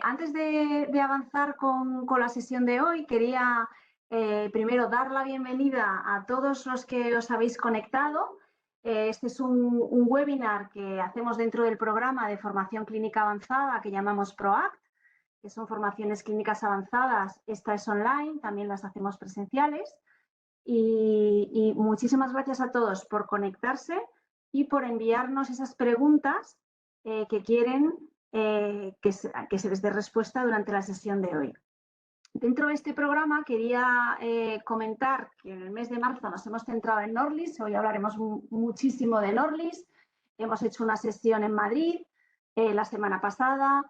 Antes de avanzar con la sesión de hoy, quería primero dar la bienvenida a todos los que os habéis conectado. Este es un webinar que hacemos dentro del programa de formación clínica avanzada que llamamos PROACT, que son formaciones clínicas avanzadas. Esta es online, también las hacemos presenciales. Y muchísimas gracias a todos por conectarse y por enviarnos esas preguntas que quieren que se les dé respuesta durante la sesión de hoy. Dentro de este programa quería comentar que en el mes de marzo nos hemos centrado en Norlis. Hoy hablaremos muchísimo de Norlis. Hemos hecho una sesión en Madrid la semana pasada.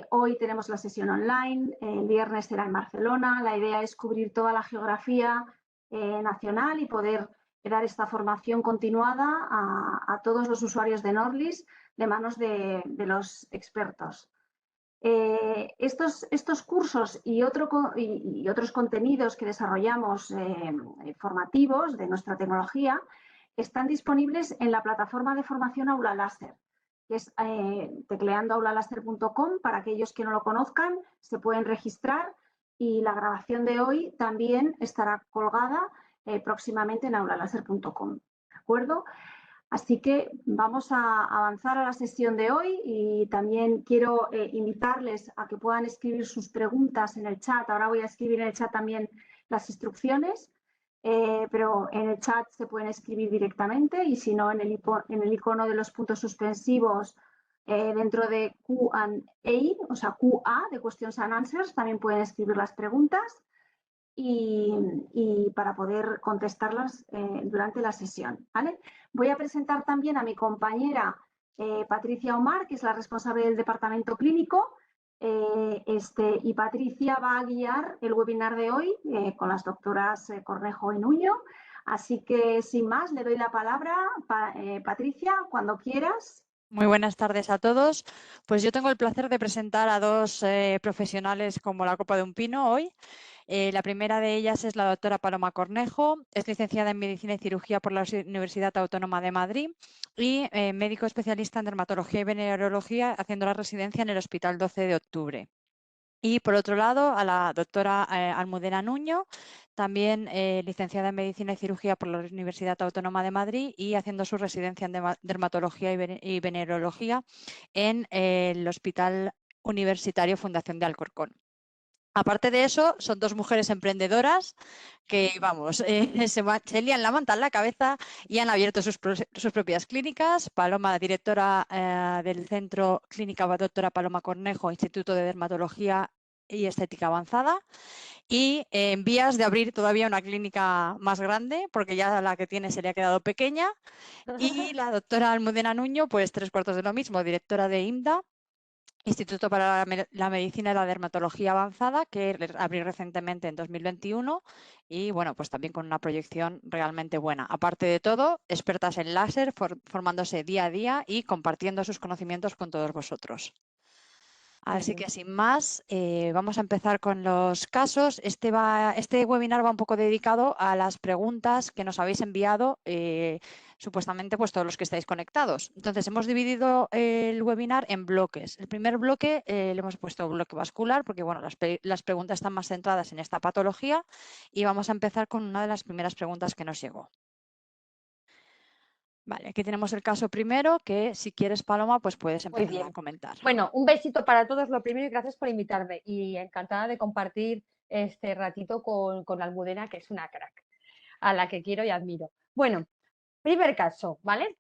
Hoy tenemos la sesión online. El viernes será en Barcelona. La idea es cubrir toda la geografía nacional y poder dar esta formación continuada a todos los usuarios de Norlis de manos de los expertos. Estos cursos y otros contenidos que desarrollamos formativos de nuestra tecnología están disponibles en la plataforma de formación Aula Láser, que es tecleando aulaláser.com. Para aquellos que no lo conozcan, se pueden registrar y la grabación de hoy también estará colgada próximamente en aulaláser.com. ¿De acuerdo? Así que vamos a avanzar a la sesión de hoy y también quiero invitarles a que puedan escribir sus preguntas en el chat. Ahora voy a escribir en el chat también las instrucciones, pero en el chat se pueden escribir directamente y si no en el icono de los puntos suspensivos dentro de Q&A, o sea, QA de Questions and Answers, también pueden escribir las preguntas y para poder contestarlas durante la sesión, ¿vale? Voy a presentar también a mi compañera Patricia Omar, que es la responsable del departamento clínico, y Patricia va a guiar el webinar de hoy con las doctoras Cornejo y Nuño. Así que, sin más, le doy la palabra, Patricia, cuando quieras. Muy buenas tardes a todos. Pues yo tengo el placer de presentar a dos profesionales como la copa de un pino hoy. La primera de ellas es la doctora Paloma Cornejo, es licenciada en Medicina y Cirugía por la Universidad Autónoma de Madrid y médico especialista en dermatología y venerología, haciendo la residencia en el Hospital 12 de Octubre. Y por otro lado, a la doctora Almudena Nuño, también licenciada en Medicina y Cirugía por la Universidad Autónoma de Madrid y haciendo su residencia en Dermatología y Venerología en el Hospital Universitario Fundación de Alcorcón. Aparte de eso, son dos mujeres emprendedoras que, vamos, se lían la manta en la cabeza y han abierto sus propias clínicas. Paloma, directora del Centro Clínica Doctora Paloma Cornejo, Instituto de Dermatología y Estética Avanzada, y en vías de abrir todavía una clínica más grande, porque ya la que tiene se le ha quedado pequeña. Y la doctora Almudena Nuño, pues 3/4 de lo mismo, directora de IMDA, Instituto para la Medicina y la Dermatología Avanzada, que abrí recientemente en 2021 y, bueno, pues también con una proyección realmente buena. Aparte de todo, expertas en láser, formándose día a día y compartiendo sus conocimientos con todos vosotros. Así que sin más, vamos a empezar con los casos. Este webinar va un poco dedicado a las preguntas que nos habéis enviado, supuestamente pues todos los que estáis conectados. Entonces hemos dividido el webinar en bloques. El primer bloque le hemos puesto bloque vascular porque bueno, las preguntas están más centradas en esta patología y vamos a empezar con una de las primeras preguntas que nos llegó. Vale, aquí tenemos el caso primero, que si quieres, Paloma, pues puedes empezar a comentar. Bueno, un besito para todos, lo primero, y gracias por invitarme. Y encantada de compartir este ratito con Almudena, que es una crack, a la que quiero y admiro. Bueno, primer caso, ¿vale?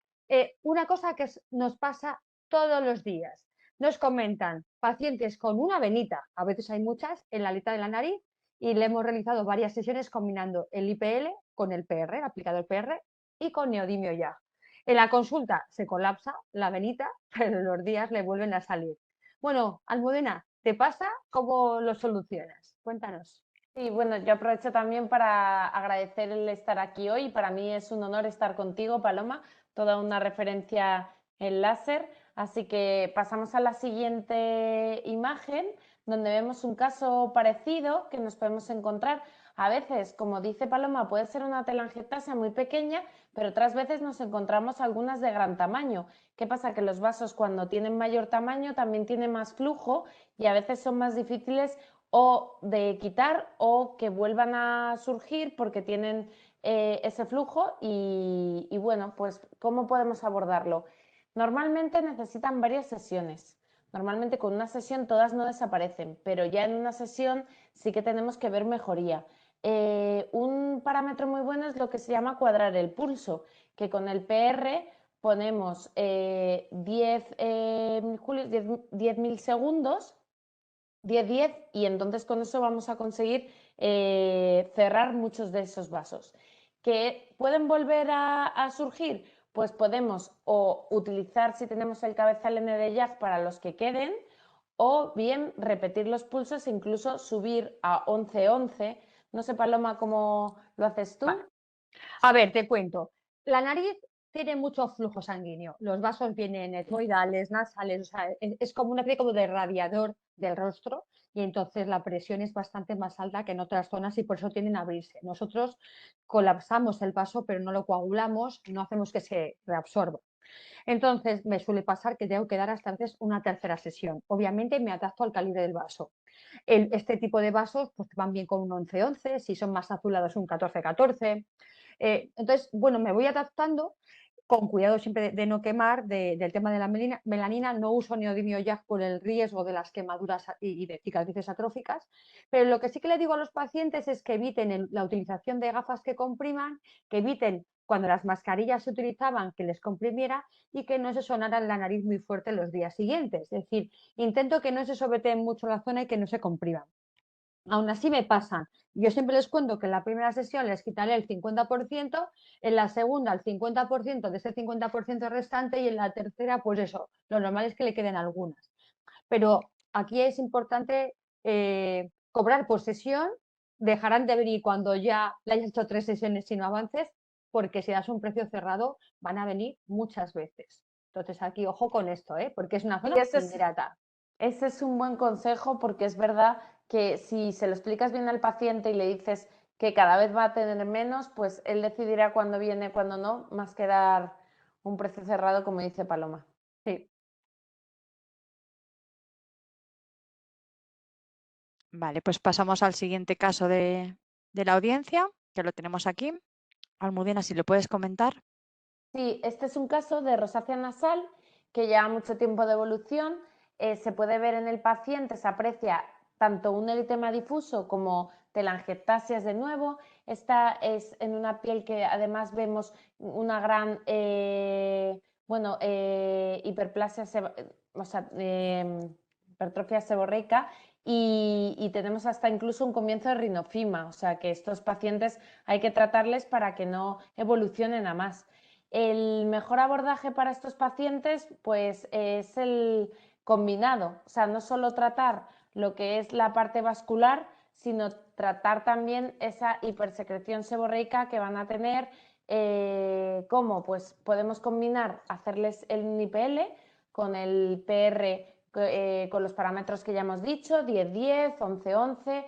Una cosa que nos pasa todos los días. Nos comentan pacientes con una venita, a veces hay muchas, en la aleta de la nariz, y le hemos realizado varias sesiones combinando el IPL con el PR, el aplicador PR, y con neodimio ya. En la consulta se colapsa la venita, pero en los días le vuelven a salir. Bueno, Almudena, ¿te pasa? ¿Cómo lo solucionas? Cuéntanos. Sí, bueno, yo aprovecho también para agradecer el estar aquí hoy. Para mí es un honor estar contigo, Paloma, toda una referencia en láser. Así que pasamos a la siguiente imagen, donde vemos un caso parecido que nos podemos encontrar. A veces, como dice Paloma, puede ser una telangiectasia muy pequeña, pero otras veces nos encontramos algunas de gran tamaño. ¿Qué pasa? Que los vasos cuando tienen mayor tamaño también tienen más flujo y a veces son más difíciles o de quitar o que vuelvan a surgir porque tienen ese flujo y bueno, pues ¿cómo podemos abordarlo? Normalmente necesitan varias sesiones. Normalmente con una sesión todas no desaparecen, pero ya en una sesión sí que tenemos que ver mejoría. Un parámetro muy bueno es lo que se llama cuadrar el pulso, que con el PR ponemos 10 milisegundos, 10 y entonces con eso vamos a conseguir cerrar muchos de esos vasos. ¿Que pueden volver a surgir? Pues podemos o utilizar, si tenemos el cabezal N de Jagg, para los que queden, o bien repetir los pulsos e incluso subir a 11-11. No sé, Paloma, cómo lo haces tú. Vale. A ver, te cuento. La nariz tiene mucho flujo sanguíneo. Los vasos vienen etmoidales, nasales, o sea, es como una especie como de radiador del rostro y entonces la presión es bastante más alta que en otras zonas y por eso tienden a abrirse. Nosotros colapsamos el vaso, pero no lo coagulamos, no hacemos que se reabsorba. Entonces me suele pasar que tengo que dar hasta antes una tercera sesión. Obviamente me adapto al calibre del vaso. Este tipo de vasos pues, van bien con un 11-11, si son más azulados un 14-14. Entonces, bueno, me voy adaptando con cuidado siempre de no quemar, del tema de la melanina. No uso neodimio Jagg por el riesgo de las quemaduras y de cicatrices atróficas, pero lo que sí que le digo a los pacientes es que eviten la utilización de gafas que compriman, que eviten cuando las mascarillas se utilizaban que les comprimiera y que no se sonara la nariz muy fuerte los días siguientes. Es decir, intento que no se sobreten mucho la zona y que no se compriman. Aún así me pasan. Yo siempre les cuento que en la primera sesión les quitaré el 50%, en la segunda el 50% de ese 50% restante y en la tercera, pues eso, lo normal es que le queden algunas. Pero aquí es importante cobrar por sesión, dejarán de venir cuando ya le hayas hecho 3 sesiones y no avances, porque si das un precio cerrado van a venir muchas veces. Entonces aquí ojo con esto, porque es una zona ingrata. Ese es un buen consejo porque es verdad que si se lo explicas bien al paciente y le dices que cada vez va a tener menos, pues él decidirá cuándo viene, cuándo no, más que dar un precio cerrado, como dice Paloma. Sí. Vale, pues pasamos al siguiente caso de la audiencia, que lo tenemos aquí. Almudena, si lo puedes comentar. Sí, este es un caso de rosácea nasal que lleva mucho tiempo de evolución. Se puede ver en el paciente, se aprecia tanto un eritema difuso como telangiectasias de nuevo. Esta es en una piel que además vemos una gran hiperplasia, o sea, hipertrofia seborreica y tenemos hasta incluso un comienzo de rinofima, o sea que estos pacientes hay que tratarles para que no evolucionen a más. El mejor abordaje para estos pacientes pues es el combinado, o sea, no solo tratar lo que es la parte vascular, sino tratar también esa hipersecreción seborreica que van a tener. ¿Cómo? Pues podemos combinar, hacerles el NIPL con el PR con los parámetros que ya hemos dicho, 10-10, 11-11,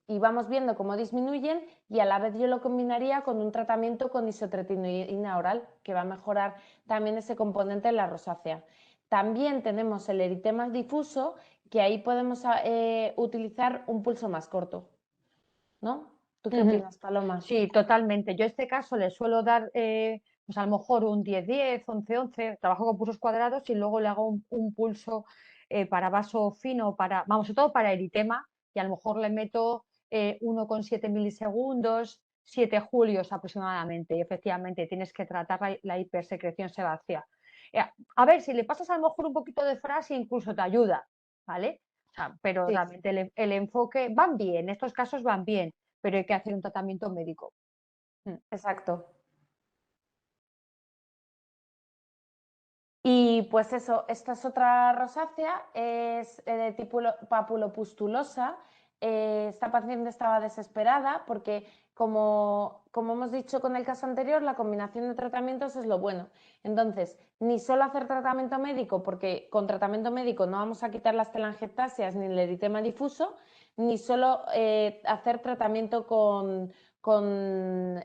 y vamos viendo cómo disminuyen y a la vez yo lo combinaría con un tratamiento con isotretinoína oral que va a mejorar también ese componente en la rosácea. También tenemos el eritema difuso, que ahí podemos utilizar un pulso más corto, ¿no? ¿Tú qué opinas, Paloma? Sí, totalmente. Yo en este caso le suelo dar pues a lo mejor un 10-10, 11-11, trabajo con pulsos cuadrados y luego le hago un pulso para vaso fino, vamos, sobre todo para eritema, y a lo mejor le meto 1,7 milisegundos, 7 julios aproximadamente, y efectivamente tienes que tratar la hipersecreción sebácea. A ver, si le pasas a lo mejor un poquito de frase incluso te ayuda, ¿vale? O sea, pero Sí. realmente el enfoque van bien, estos casos van bien, pero hay que hacer un tratamiento médico. Exacto. Y pues eso, esta es otra rosácea, es de tipo papulopustulosa. Esta paciente estaba desesperada porque, como hemos dicho con el caso anterior, la combinación de tratamientos es lo bueno. Entonces, ni solo hacer tratamiento médico, porque con tratamiento médico no vamos a quitar las telangiectasias ni el eritema difuso, ni solo hacer tratamiento con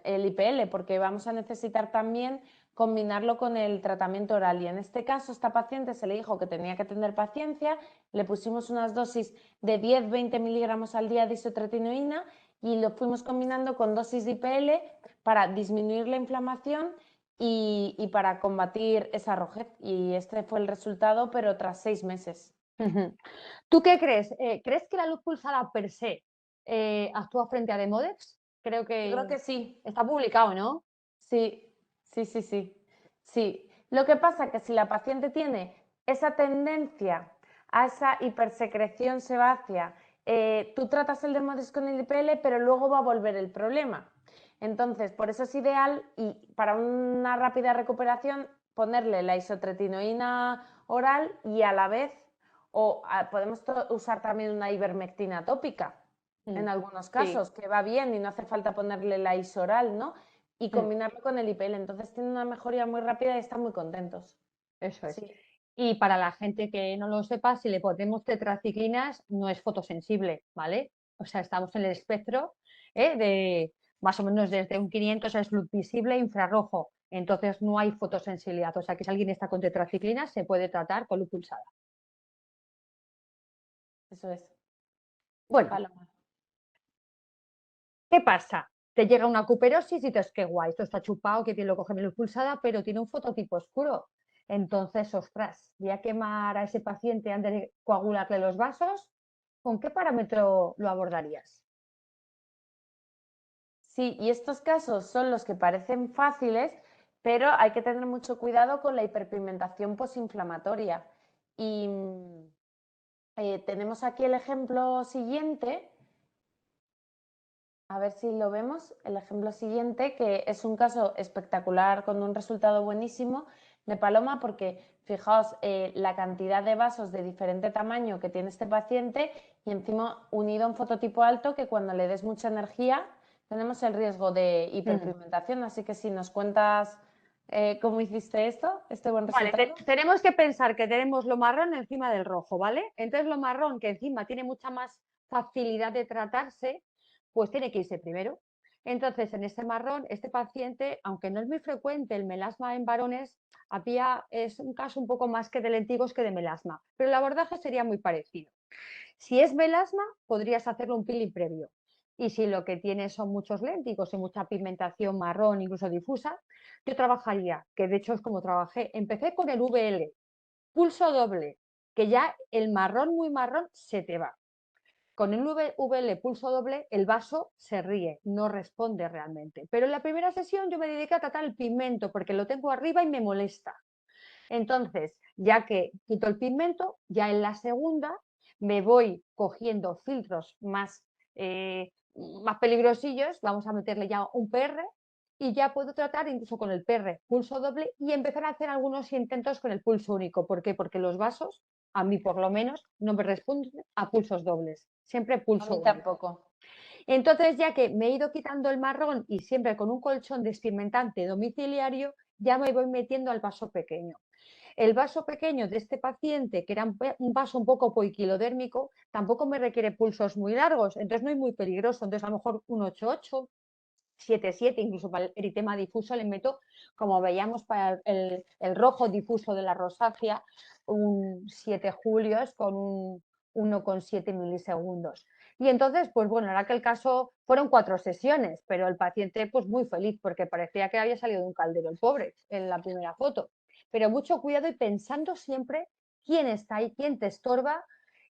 el IPL, porque vamos a necesitar también combinarlo con el tratamiento oral. Y en este caso, a esta paciente se le dijo que tenía que tener paciencia, le pusimos unas dosis de 10-20 miligramos al día de isotretinoína y lo fuimos combinando con dosis de IPL para disminuir la inflamación y para combatir esa rojez. Y este fue el resultado, pero tras 6 meses. ¿Tú qué crees? ¿Crees que la luz pulsada per se actúa frente a Demodex? Yo creo que sí. Está publicado, ¿no? Sí, sí, sí, sí. Sí. Lo que pasa es que si la paciente tiene esa tendencia a esa hipersecreción sebácea, tú tratas el Demodex con el IPL, pero luego va a volver el problema. Entonces, por eso es ideal y para una rápida recuperación ponerle la isotretinoína oral y a la vez, podemos usar también una ivermectina tópica en algunos casos, que va bien y no hace falta ponerle la ISO oral, ¿no? Y combinarlo con el IPL. Entonces tiene una mejoría muy rápida y están muy contentos. Eso es. Sí. Y para la gente que no lo sepa, si le ponemos tetraciclinas, no es fotosensible, ¿vale? O sea, estamos en el espectro de más o menos desde un 500 es luz visible, infrarrojo. Entonces no hay fotosensibilidad. O sea, que si alguien está con tetraciclinas, se puede tratar con luz pulsada. Eso es. Bueno, Paloma. ¿qué pasa? Te llega una cuperosis y dices, qué guay, esto está chupado, que bien lo coge mi luz pulsada, pero tiene un fototipo oscuro. Entonces, ostras, voy a quemar a ese paciente antes de coagularle los vasos. ¿Con qué parámetro lo abordarías? Sí, y estos casos son los que parecen fáciles, pero hay que tener mucho cuidado con la hiperpigmentación posinflamatoria. Y tenemos aquí el ejemplo siguiente. A ver si lo vemos. El ejemplo siguiente, que es un caso espectacular con un resultado buenísimo de Paloma, porque fijaos la cantidad de vasos de diferente tamaño que tiene este paciente y encima unido a un fototipo alto que cuando le des mucha energía tenemos el riesgo de hiperpigmentación. Así que si nos cuentas cómo hiciste esto, este buen resultado. Vale, tenemos que pensar que tenemos lo marrón encima del rojo, ¿vale? Entonces lo marrón, que encima tiene mucha más facilidad de tratarse, pues tiene que irse primero. Entonces, en este marrón, este paciente, aunque no es muy frecuente el melasma en varones, es un caso un poco más que de lentigos que de melasma, pero el abordaje sería muy parecido. Si es melasma, podrías hacerle un peeling previo. Y si lo que tienes son muchos léntigos y mucha pigmentación marrón, incluso difusa, yo trabajaría, que de hecho es como trabajé, empecé con el VL, pulso doble, que ya el marrón muy marrón se te va. Con el VL pulso doble, el vaso se ríe, no responde realmente. Pero en la primera sesión yo me dediqué a tratar el pigmento porque lo tengo arriba y me molesta. Entonces, ya que quito el pigmento, ya en la segunda me voy cogiendo filtros más peligrosillos, vamos a meterle ya un PR y ya puedo tratar incluso con el PR pulso doble y empezar a hacer algunos intentos con el pulso único. ¿Por qué? Porque los vasos, a mí por lo menos, no me responden a pulsos dobles, siempre pulso A mí único. tampoco. Entonces, ya que me he ido quitando el marrón y siempre con un colchón despigmentante domiciliario, ya me voy metiendo al vaso pequeño. El vaso pequeño de este paciente, que era un vaso un poco poiquilodérmico, tampoco me requiere pulsos muy largos, entonces no es muy peligroso. Entonces, a lo mejor un 8,8, 7,7, incluso para el eritema difuso le meto, como veíamos para el rojo difuso de la rosácea, un 7 julios con un 1,7 milisegundos. Y entonces, pues bueno, en aquel caso fueron 4 sesiones, pero el paciente pues muy feliz porque parecía que había salido de un caldero el pobre en la primera foto. Pero mucho cuidado y pensando siempre quién está ahí, quién te estorba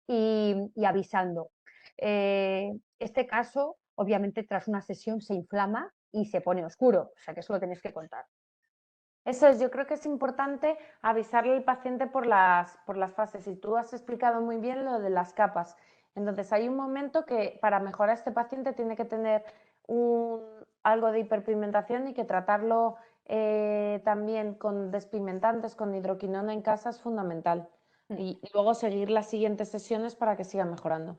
y avisando. Este caso, obviamente, tras una sesión se inflama y se pone oscuro, o sea que eso lo tenéis que contar. Eso es, yo creo que es importante avisarle al paciente por las fases. Y tú has explicado muy bien lo de las capas. Entonces, hay un momento que para mejorar a este paciente tiene que tener algo de hiperpigmentación y que tratarlo también con despigmentantes, con hidroquinona en casa es fundamental. Y luego seguir las siguientes sesiones para que siga mejorando.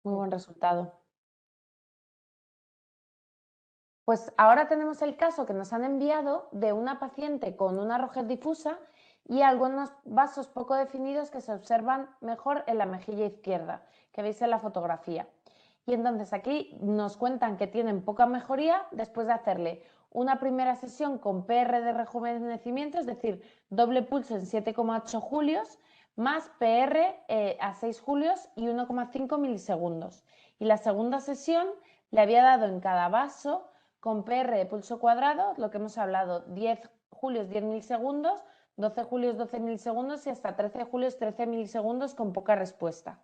Muy buen resultado. Pues ahora tenemos el caso que nos han enviado de una paciente con una rojez difusa y algunos vasos poco definidos que se observan mejor en la mejilla izquierda, que veis en la fotografía. Y entonces aquí nos cuentan que tienen poca mejoría después de hacerle una primera sesión con PR de rejuvenecimiento, es decir, doble pulso en 7,8 julios, más PR a 6 julios y 1,5 milisegundos. Y la segunda sesión le había dado en cada vaso con PR de pulso cuadrado, lo que hemos hablado, 10 julios 10 milisegundos, 12 julios 12 milisegundos y hasta 13 julios 13 milisegundos con poca respuesta.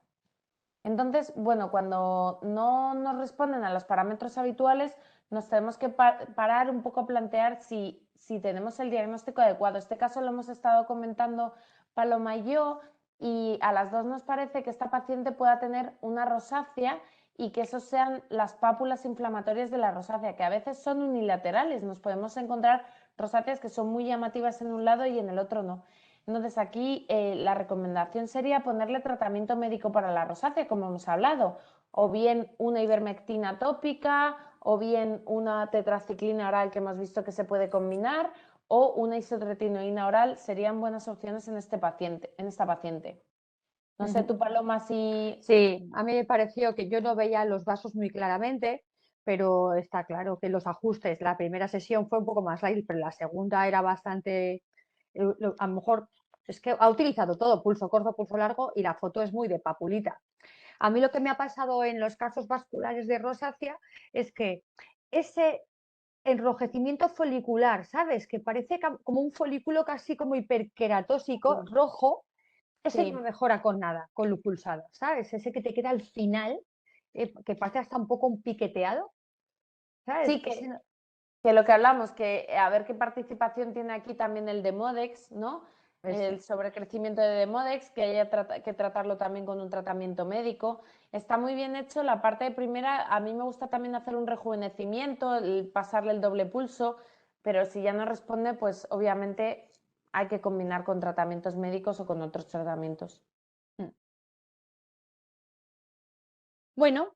Entonces, bueno, cuando no nos responden a los parámetros habituales, nos tenemos que parar un poco a plantear si tenemos el diagnóstico adecuado. Este caso lo hemos estado comentando Paloma y yo, y a las dos nos parece que esta paciente pueda tener una rosácea y que esos sean las pápulas inflamatorias de la rosácea, que a veces son unilaterales. Nos podemos encontrar rosáceas que son muy llamativas en un lado y en el otro no. Entonces aquí la recomendación sería ponerle tratamiento médico para la rosácea, como hemos hablado, o bien una ivermectina tópica, o bien una tetraciclina oral que hemos visto que se puede combinar, o una isotretinoína oral serían buenas opciones en esta paciente. No sé, tú, Paloma, si... Sí, a mí me pareció que yo no veía los vasos muy claramente, pero está claro que los ajustes, la primera sesión fue un poco más light, pero la segunda era bastante, a lo mejor es que ha utilizado todo, pulso corto, pulso largo, y la foto es muy de papulita. A mí lo que me ha pasado en los casos vasculares de rosácea es que ese enrojecimiento folicular, ¿sabes? Que parece como un folículo casi como hiperqueratósico, rojo. Ese Sí. no mejora con nada, con lo pulsado, ¿sabes? Ese que te queda al final, que parece hasta un poco un piqueteado, ¿sabes? Sí, que lo que hablamos, que a ver qué participación tiene aquí también el Demodex, ¿no? El sobrecrecimiento de Demodex, que haya que tratarlo también con un tratamiento médico. Está muy bien hecho la parte de primera. A mí me gusta también hacer un rejuvenecimiento, pasarle el doble pulso, pero si ya no responde, pues obviamente hay que combinar con tratamientos médicos o con otros tratamientos. Bueno,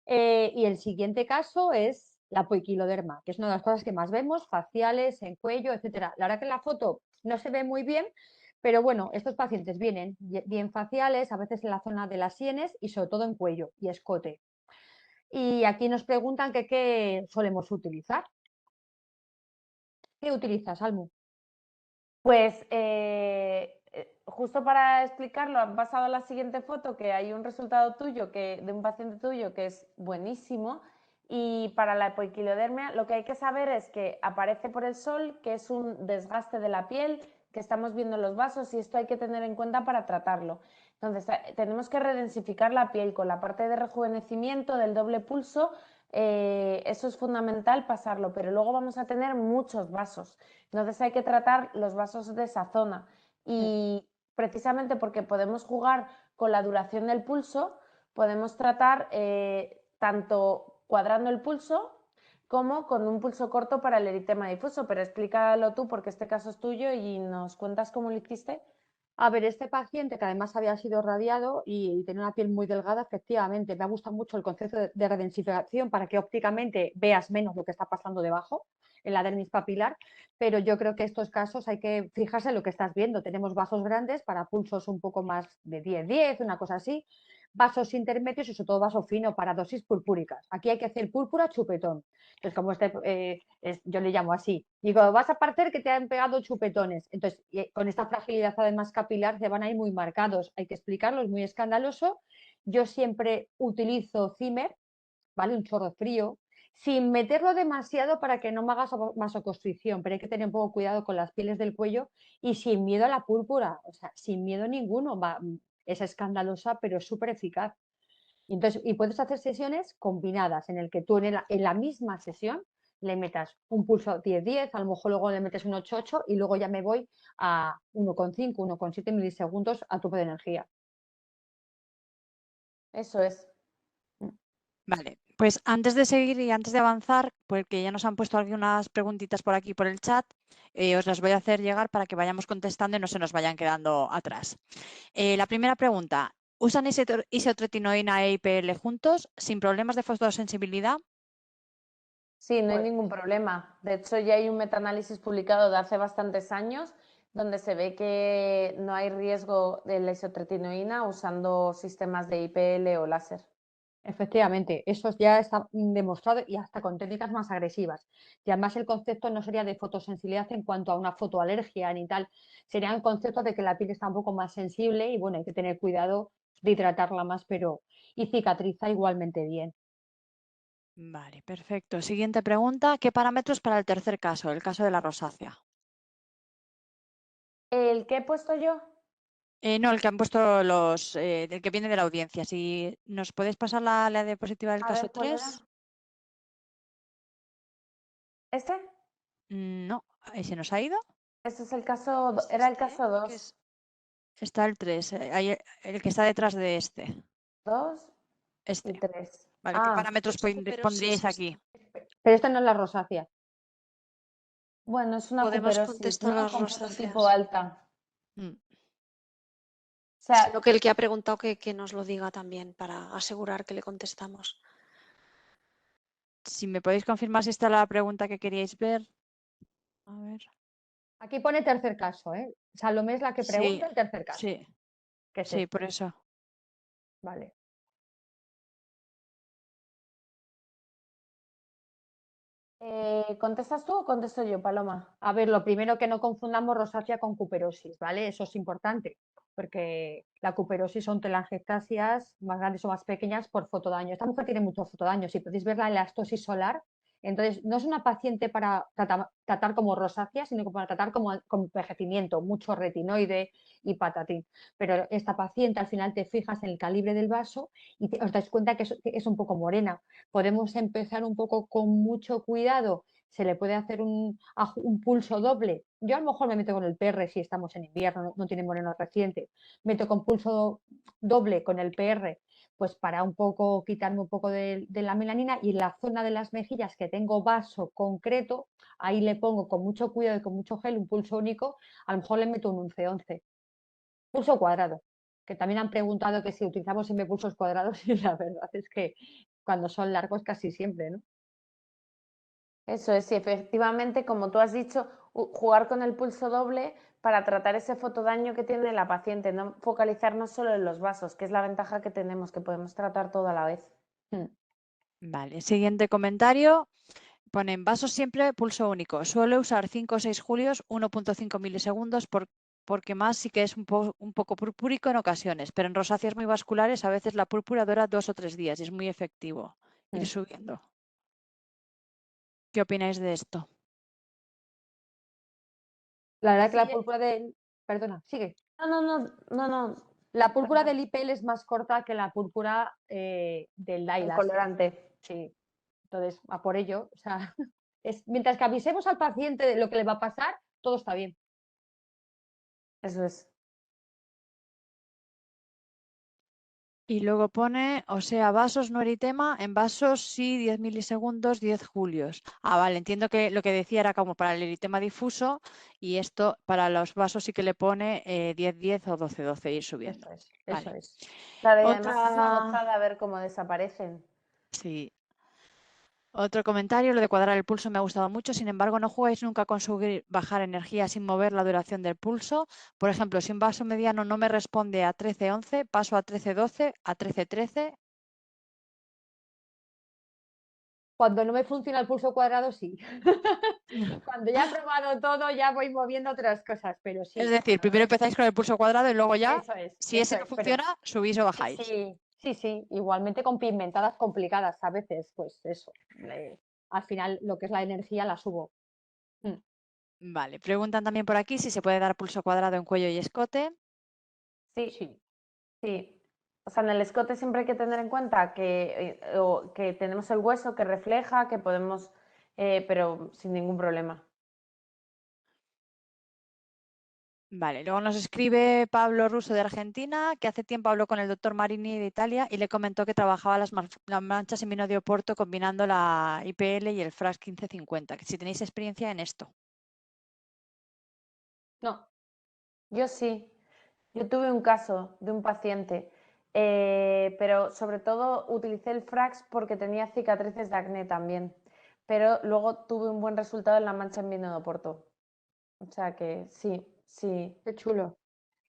y el siguiente caso es la poiquiloderma, que es una de las cosas que más vemos, faciales, en cuello, etcétera. La verdad que en la foto no se ve muy bien, pero bueno, estos pacientes vienen bien faciales, a veces en la zona de las sienes y sobre todo en cuello y escote. Y aquí nos preguntan que qué solemos utilizar. ¿Qué utilizas, Almu? Pues justo para explicarlo, han pasado a la siguiente foto, que hay un resultado tuyo, de un paciente tuyo que es buenísimo. Y para la hipoquilodermia lo que hay que saber es que aparece por el sol, que es un desgaste de la piel, que estamos viendo en los vasos, y esto hay que tener en cuenta para tratarlo. Entonces tenemos que redensificar la piel con la parte de rejuvenecimiento del doble pulso. Eso es fundamental pasarlo, pero luego vamos a tener muchos vasos. Entonces hay que tratar los vasos de esa zona, y precisamente porque podemos jugar con la duración del pulso, podemos tratar tanto cuadrando el pulso como con un pulso corto para el eritema difuso. Pero explícalo tú, porque este caso es tuyo, y nos cuentas cómo lo hiciste. A ver, este paciente que además había sido radiado y tenía una piel muy delgada, efectivamente, me ha gustado mucho el concepto de redensificación para que ópticamente veas menos lo que está pasando debajo en la dermis papilar, pero yo creo que estos casos hay que fijarse en lo que estás viendo. Tenemos vasos grandes para pulsos un poco más de 10-10, una cosa así, vasos intermedios y sobre todo vaso fino para dosis purpúricas. Aquí hay que hacer púrpura chupetón. Entonces, como yo le llamo así, digo, vas a parecer que te han pegado chupetones. Entonces, con esta fragilidad además capilar se van a ir muy marcados. Hay que explicarlo, es muy escandaloso. Yo siempre utilizo Zimmer, ¿vale? Un chorro frío, sin meterlo demasiado para que no me hagas vasoconstricción, pero hay que tener un poco cuidado con las pieles del cuello y sin miedo a la púrpura, o sea, sin miedo ninguno. Es escandalosa, pero es súper eficaz. Y puedes hacer sesiones combinadas en el que tú en la misma sesión le metas un pulso 10-10, a lo mejor luego le metes un 8-8 y luego ya me voy a 1,5, 1,7 milisegundos a tope de energía. Eso es. Vale, pues antes de seguir y antes de avanzar, porque ya nos han puesto algunas preguntitas por aquí por el chat, os las voy a hacer llegar para que vayamos contestando y no se nos vayan quedando atrás. La primera pregunta, ¿usan isotretinoína e IPL juntos sin problemas de fotosensibilidad? Sí, no hay ningún problema. De hecho, ya hay un metaanálisis publicado de hace bastantes años donde se ve que no hay riesgo de la isotretinoína usando sistemas de IPL o láser. Efectivamente, eso ya está demostrado y hasta con técnicas más agresivas. Y además el concepto no sería de fotosensibilidad en cuanto a una fotoalergia ni tal, sería el concepto de que la piel está un poco más sensible y bueno, hay que tener cuidado de hidratarla más, pero y cicatriza igualmente bien. Vale, perfecto. Siguiente pregunta. ¿Qué parámetros para el tercer caso, el caso de la rosácea? ¿El que he puesto yo? No, el que han puesto del que viene de la audiencia. Si nos podéis pasar la diapositiva del A caso ver, ¿cuál 3. era? ¿Este? No, ahí se nos ha ido. Este es el caso, Es era el este, caso que 2. está el 3, ahí, el que está detrás de este. 2 y Este. 3. Vale, ¿qué Ah, parámetros pondríais aquí? Pero esta no es la rosácea. bueno, es una Podemos cuperosis, contestar ¿no? las Con rosáceas. fototipo alta. Mm. O sea, Sino que el que ha preguntado que nos lo diga también para asegurar que le contestamos. Si me podéis confirmar si está la pregunta que queríais ver. A ver. Aquí pone tercer caso, ¿eh? Salomé es la que Sí, pregunta el tercer caso, sí, que es sí, este. por eso. Vale. ¿contestas tú o contesto yo, Paloma? A ver, lo primero que no confundamos rosácea con cuperosis, ¿vale? Eso es importante, porque la cuperosis son telangiectasias más grandes o más pequeñas por fotodaño. Esta mujer tiene mucho fotodaño, si podéis ver la elastosis solar. Entonces, no es una paciente para tratar como rosácea, sino para tratar como envejecimiento, mucho retinoide y patatín. Pero esta paciente, al final te fijas en el calibre del vaso y os dais cuenta que es un poco morena. Podemos empezar un poco con mucho cuidado, se le puede hacer un pulso doble. Yo a lo mejor me meto con el PR si estamos en invierno, no tiene moreno reciente. Meto con pulso doble con el PR, pues para un poco quitarme un poco de la melanina, y en la zona de las mejillas que tengo vaso concreto, ahí le pongo con mucho cuidado y con mucho gel un pulso único, a lo mejor le meto un 11-11. Pulso cuadrado, que también han preguntado que si utilizamos siempre pulsos cuadrados y la verdad es que cuando son largos casi siempre, ¿no? Eso es, sí, efectivamente, como tú has dicho, jugar con el pulso doble para tratar ese fotodaño que tiene la paciente, no focalizarnos solo en los vasos, que es la ventaja que tenemos, que podemos tratar todo a la vez. Vale, siguiente comentario. Ponen vasos siempre pulso único. Suele usar 5 o 6 julios, 1.5 milisegundos, porque más sí que es un poco purpúrico en ocasiones, pero en rosáceas muy vasculares a veces la púrpura dura 2 o 3 días y es muy efectivo ir subiendo. ¿Qué opináis de esto? La verdad que la Sí. púrpura del... Perdona, sigue. No. La púrpura del IPL es más corta que la púrpura del El Dailas. colorante. Sí. Entonces, a por ello, o sea, mientras que avisemos al paciente de lo que le va a pasar, todo está bien. Eso es. Y luego pone, o sea, vasos no eritema, en vasos sí 10 milisegundos, 10 julios. Ah, vale, entiendo que lo que decía era como para el eritema difuso y esto para los vasos sí que le pone 10-10 o 12-12 ir subiendo. Eso Vale. es. Claro, y además es una Otra, gozada ver cómo desaparecen. sí. Otro comentario, lo de cuadrar el pulso me ha gustado mucho, sin embargo no juguéis nunca con subir, bajar energía sin mover la duración del pulso. Por ejemplo, si un vaso mediano no me responde a 13-11, paso a 13-12, a 13-13. Cuando no me funciona el pulso cuadrado, sí. Cuando ya he probado todo, ya voy moviendo otras cosas, pero sí. Es decir, primero empezáis con el pulso cuadrado y luego ya, Eso es. si ese no funciona, subís o bajáis. Sí. Igualmente con pigmentadas complicadas a veces, pues eso. Al final lo que es la energía la subo. Vale, preguntan también por aquí si se puede dar pulso cuadrado en cuello y escote. Sí. O sea, en el escote siempre hay que tener en cuenta que tenemos el hueso que refleja, que podemos, pero sin ningún problema. Vale, luego nos escribe Pablo Russo de Argentina, que hace tiempo habló con el doctor Marini de Italia y le comentó que trabajaba las manchas en vino de Oporto combinando la IPL y el FRAX 1550. Que si tenéis experiencia en esto. No. Yo sí. Yo tuve un caso de un paciente, pero sobre todo utilicé el Frax porque tenía cicatrices de acné también, pero luego tuve un buen resultado en la mancha en vino de Oporto. O sea que sí, Sí. Qué chulo.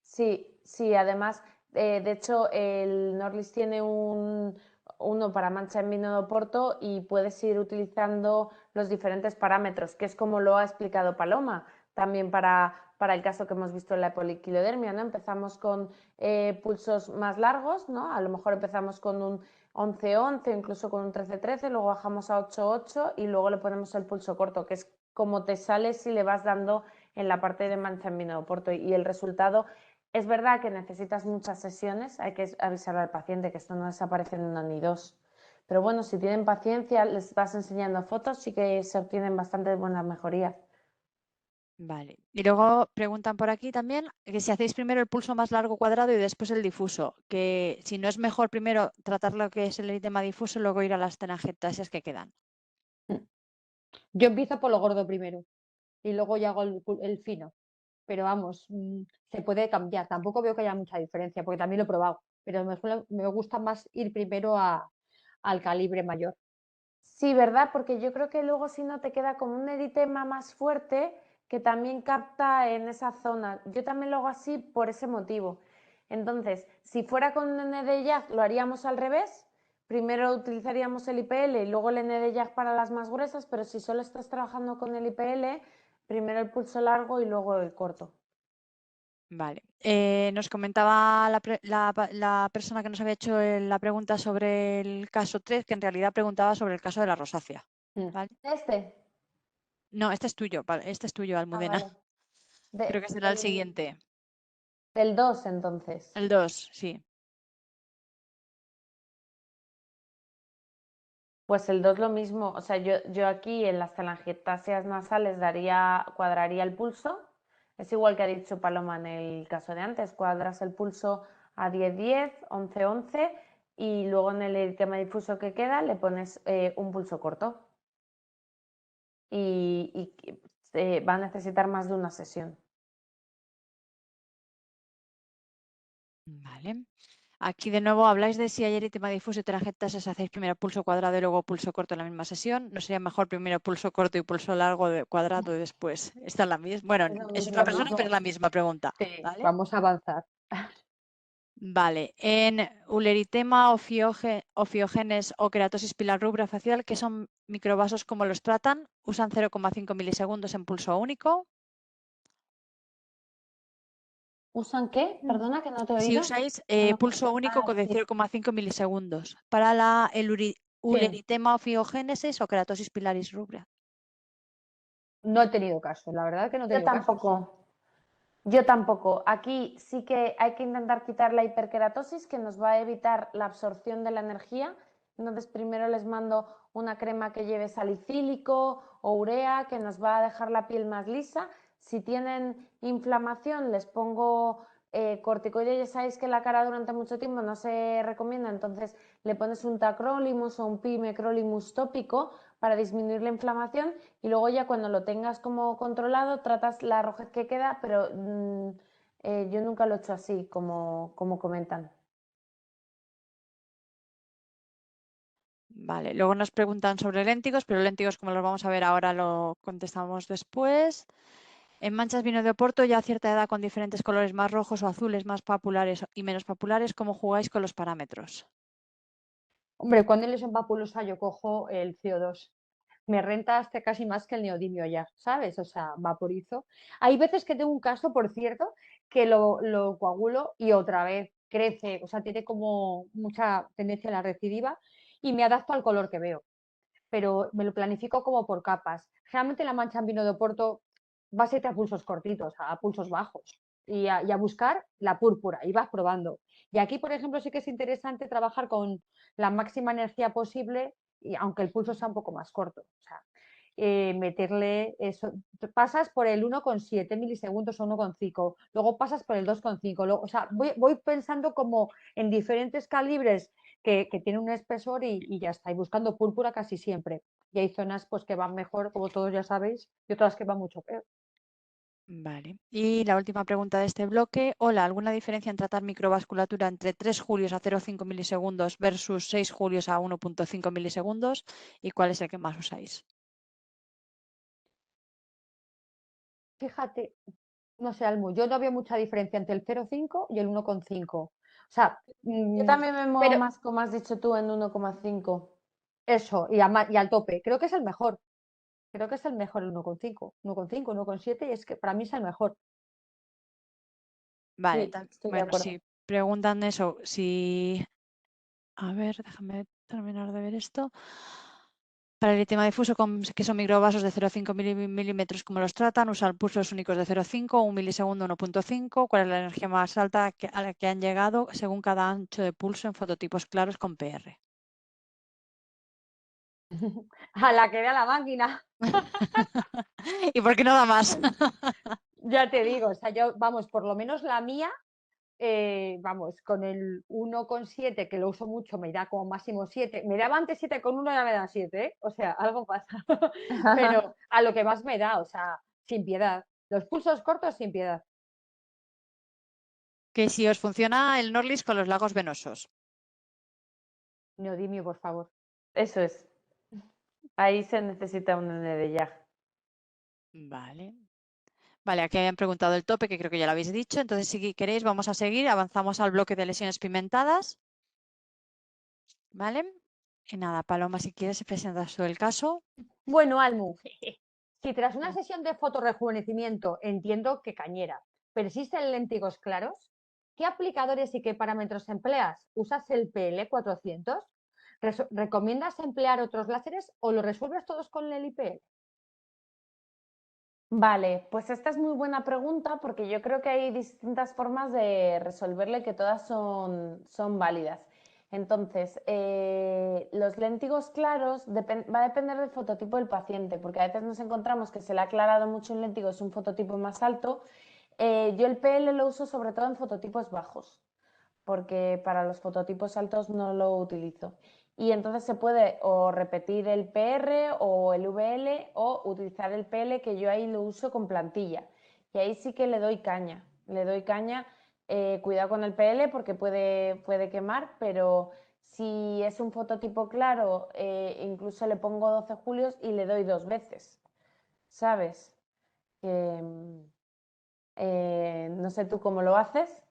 Sí, sí, además, de hecho, el Norlis tiene uno para mancha en vino de Oporto y puedes ir utilizando los diferentes parámetros, que es como lo ha explicado Paloma, también para el caso que hemos visto en la poliquilodermia, ¿no? Empezamos con pulsos más largos, ¿no? A lo mejor empezamos con un 11-11, incluso con un 13-13, luego bajamos a 8-8 y luego le ponemos el pulso corto, que es como te sale si le vas dando en la parte de mancha en vino de Oporto y el resultado. Es verdad que necesitas muchas sesiones, hay que avisar al paciente que esto no desaparece en una ni dos. Pero bueno, si tienen paciencia, les vas enseñando fotos, sí que se obtienen bastante buenas mejorías. Vale. Y luego preguntan por aquí también que si hacéis primero el pulso más largo cuadrado y después el difuso, que si no es mejor primero tratar lo que es el eritema difuso y luego ir a las telangiectasias que quedan. Yo empiezo por lo gordo primero y luego ya hago el fino. Pero vamos, se puede cambiar. Tampoco veo que haya mucha diferencia, porque también lo he probado. Pero me gusta más ir primero al calibre mayor. Sí, ¿verdad? Porque yo creo que luego si no te queda como un eritema más fuerte que también capta en esa zona. Yo también lo hago así por ese motivo. Entonces, si fuera con ND-YAG lo haríamos al revés. Primero utilizaríamos el IPL y luego el ND-YAG para las más gruesas, pero si solo estás trabajando con el IPL, primero el pulso largo y luego el corto. Vale. Nos comentaba la persona que nos había hecho la pregunta sobre el caso 3, que en realidad preguntaba sobre el caso de la rosácea. ¿Vale? No, este es tuyo, este es tuyo, Almudena. Vale. Creo que será el siguiente. Del 2, entonces. El 2, sí. Pues el 2 lo mismo, o sea, yo aquí en las telangiectasias nasales cuadraría el pulso, es igual que ha dicho Paloma en el caso de antes, cuadras el pulso a 10-10, 11-11 y luego en el eritema difuso que queda le pones un pulso corto y va a necesitar más de una sesión. Vale. Aquí de nuevo habláis de si hay eritema difuso y telangiectasias, hacéis primero pulso cuadrado y luego pulso corto en la misma sesión. ¿No sería mejor primero pulso corto y pulso largo de cuadrado y después? Esta es la misma. Bueno, Es lo es otra persona, mismo. pero es la misma pregunta. Sí, ¿Vale? vamos a avanzar. Vale. En uleritema o fiogenes o queratosis pilar rubra facial, ¿qué son microvasos? ¿Cómo los tratan? Usan 0,5 milisegundos en pulso único. ¿Usan qué? Perdona que no te he Si oído. usáis No. pulso único Ah, de sí. 0,5 milisegundos para el uleritema o fiogénesis o queratosis pilaris rubra. No he tenido caso, la verdad que no he Yo tenido casos. tampoco. Yo tampoco. Aquí sí que hay que intentar quitar la hiperkeratosis, que nos va a evitar la absorción de la energía. Entonces, primero les mando una crema que lleve salicílico o urea, que nos va a dejar la piel más lisa. Si tienen inflamación, les pongo corticoides. Ya sabéis que la cara durante mucho tiempo no se recomienda, entonces le pones un tacrolimus o un pimecrolimus tópico para disminuir la inflamación y luego ya cuando lo tengas como controlado tratas la rojez que queda, pero yo nunca lo he hecho así como comentan. Vale, luego nos preguntan sobre léntigos, pero léntigos como los vamos a ver ahora lo contestamos después. En manchas vino de Oporto, ya a cierta edad con diferentes colores más rojos o azules, más populares y menos populares, ¿cómo jugáis con los parámetros? Hombre, cuando hay lesión papulosa yo cojo el CO2. Me renta hasta casi más que el neodimio ya, ¿sabes? O sea, vaporizo. Hay veces que tengo un caso, por cierto, que lo coagulo y otra vez crece, o sea, tiene como mucha tendencia a la recidiva y me adapto al color que veo, pero me lo planifico como por capas. Generalmente la mancha en vino de Oporto vas a irte a pulsos cortitos, a pulsos bajos y a buscar la púrpura y vas probando. Y aquí, por ejemplo, sí que es interesante trabajar con la máxima energía posible, y aunque el pulso sea un poco más corto. O sea, meterle eso. Pasas por el 1,7 milisegundos o 1,5, luego pasas por el 2,5. O sea, voy pensando como en diferentes calibres que tienen un espesor y ya está, y buscando púrpura casi siempre. Y hay zonas pues, que van mejor, como todos ya sabéis, y otras que van mucho peor. Vale. Y la última pregunta de este bloque. Hola, ¿alguna diferencia en tratar microvasculatura entre 3 julios a 0,5 milisegundos versus 6 julios a 1,5 milisegundos? ¿Y cuál es el que más usáis? Fíjate, no sé, Almu, yo no veo mucha diferencia entre el 0,5 y el 1,5. O sea, Yo también me muevo pero más, como has dicho tú, en 1,5. eso, y al tope. Creo que es el mejor. Creo que es el mejor el 1,5. 1,5, 1,7 y es que para mí es el mejor. Vale, Sí, estoy de bueno, acuerdo. si preguntan eso, si... A ver, déjame terminar de ver esto. Para el eritema difuso, que son microvasos de 0,5 milímetros, ¿cómo los tratan? Usan pulsos únicos de 0,5, 1 milisegundo, 1,5. ¿Cuál es la energía más alta a la que han llegado según cada ancho de pulso en fototipos claros con PR? A la que vea la máquina, ¿Y por qué no da más? ya te digo, o sea, yo, vamos, por lo menos la mía, vamos, con el 1,7, que lo uso mucho, me da como máximo 7. Me daba antes 7,1 y ahora me da 7, ¿eh? O sea, algo pasa. Pero a lo que más me da, o sea, sin piedad. Los pulsos cortos, sin piedad. Que si os funciona el Norlis con los lagos venosos. Neodimio, por favor. Eso es. Ahí se necesita un NDYAG. Vale. Vale, aquí habían preguntado el tope, que creo que ya lo habéis dicho. Entonces, si queréis, vamos a seguir. Avanzamos al bloque de lesiones pigmentadas. ¿Vale? Y nada, Paloma, si quieres, presentas tú el caso. Bueno, Almu, si tras una sesión de fotorrejuvenecimiento entiendo que cañera, persisten léntigos claros, ¿qué aplicadores y qué parámetros empleas? ¿Usas el PL400? ¿Recomiendas emplear otros láseres o lo resuelves todos con el IPL? Vale, pues esta es muy buena pregunta porque yo creo que hay distintas formas de resolverle que todas son válidas. Entonces, los léntigos claros va a depender del fototipo del paciente, porque a veces nos encontramos que se le ha aclarado mucho un léntigo, es un fototipo más alto. Yo el PL lo uso sobre todo en fototipos bajos, porque para los fototipos altos no lo utilizo. Y entonces se puede o repetir el PR o el VL o utilizar el PL, que yo ahí lo uso con plantilla. Y ahí sí que le doy caña. Cuidado con el PL porque puede quemar, pero si es un fototipo claro, incluso le pongo 12 julios y le doy 2 veces, ¿sabes? No sé tú cómo lo haces.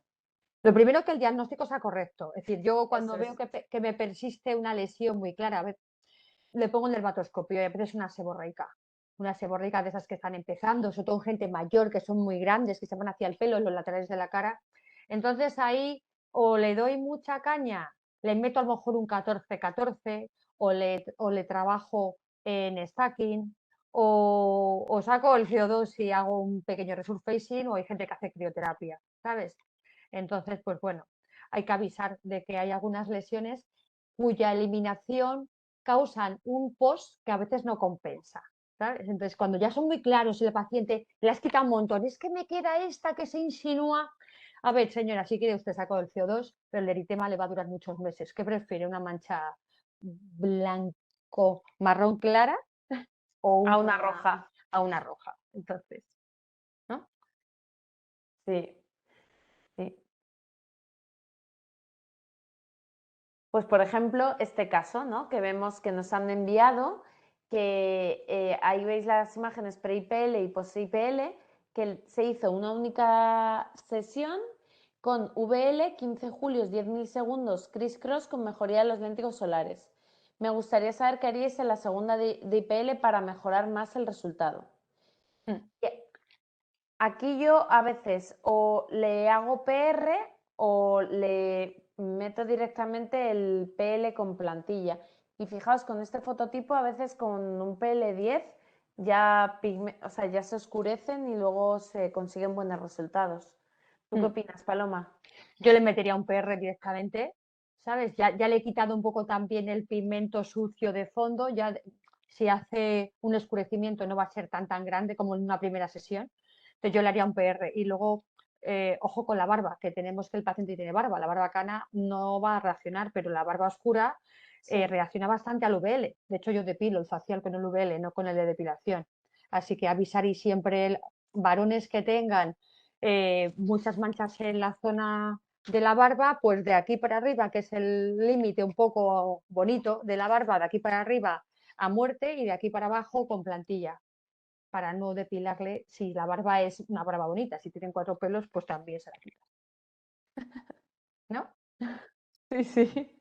Lo primero, que el diagnóstico sea correcto. Es decir, yo cuando Eso veo es. que me persiste una lesión muy clara, a ver, le pongo un dermatoscopio y a veces una seborreica de esas que están empezando, sobre todo en gente mayor, que son muy grandes, que se van hacia el pelo, en los laterales de la cara. Entonces ahí o le doy mucha caña, le meto a lo mejor un 14-14 o le trabajo en stacking o saco el CO2 y hago un pequeño resurfacing, o hay gente que hace crioterapia, ¿sabes? Entonces, pues bueno, hay que avisar de que hay algunas lesiones cuya eliminación causan un post que a veces no compensa, ¿sabes? Entonces, cuando ya son muy claros y el paciente le has quitado un montón, es que me queda esta que se insinúa. A ver, señora, si quiere usted saco el CO2, pero el eritema le va a durar muchos meses. ¿Qué prefiere? ¿Una mancha blanco marrón clara o A una roja. a una roja? Entonces, ¿no? Sí, sí. Pues por ejemplo, este caso, ¿no? Que vemos que nos han enviado, que ahí veis las imágenes pre-IPL y post-IPL, que se hizo una única sesión con VL, 15 julios, 10 milisegundos, criss-cross con mejoría de los léntigos solares. Me gustaría saber qué haríais en la segunda de IPL para mejorar más el resultado. Aquí yo a veces o le hago PR o le meto directamente el PL con plantilla. Y fijaos, con este fototipo a veces con un PL10 ya, ya se oscurecen y luego se consiguen buenos resultados. ¿Tú qué opinas, Paloma? Yo le metería un PR directamente, ¿sabes? Ya le he quitado un poco también el pigmento sucio de fondo, ya si hace un oscurecimiento no va a ser tan grande como en una primera sesión. Entonces yo le haría un PR y luego, ojo con la barba, que tenemos que el paciente tiene barba, la barba cana no va a reaccionar, pero la barba oscura reacciona bastante al VL. De hecho yo depilo el facial con el VL, no con el de depilación. Así que avisar, y siempre varones que tengan muchas manchas en la zona de la barba, pues de aquí para arriba, que es el límite un poco bonito de la barba, de aquí para arriba a muerte y de aquí para abajo con plantilla, para no depilarle si la barba es una barba bonita. Si tienen 4 pelos, pues también se la quitas. ¿No? Sí, sí.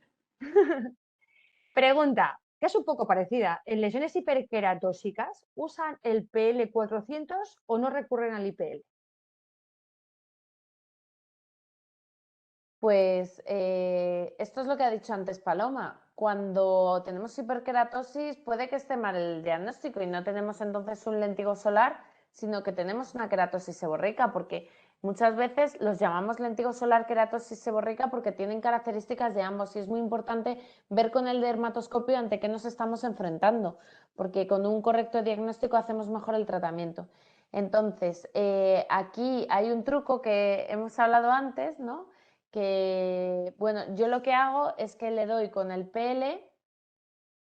Pregunta, que es un poco parecida. ¿En lesiones hiperqueratóxicas usan el PL400 o no recurren al IPL? Pues esto es lo que ha dicho antes Paloma. Cuando tenemos hiperkeratosis puede que esté mal el diagnóstico y no tenemos entonces un lentigo solar, sino que tenemos una queratosis seborreica, porque muchas veces los llamamos lentigo solar queratosis seborreica porque tienen características de ambos y es muy importante ver con el dermatoscopio ante qué nos estamos enfrentando, porque con un correcto diagnóstico hacemos mejor el tratamiento. Entonces, aquí hay un truco que hemos hablado antes, ¿no? Que, bueno, yo lo que hago es que le doy con el PL,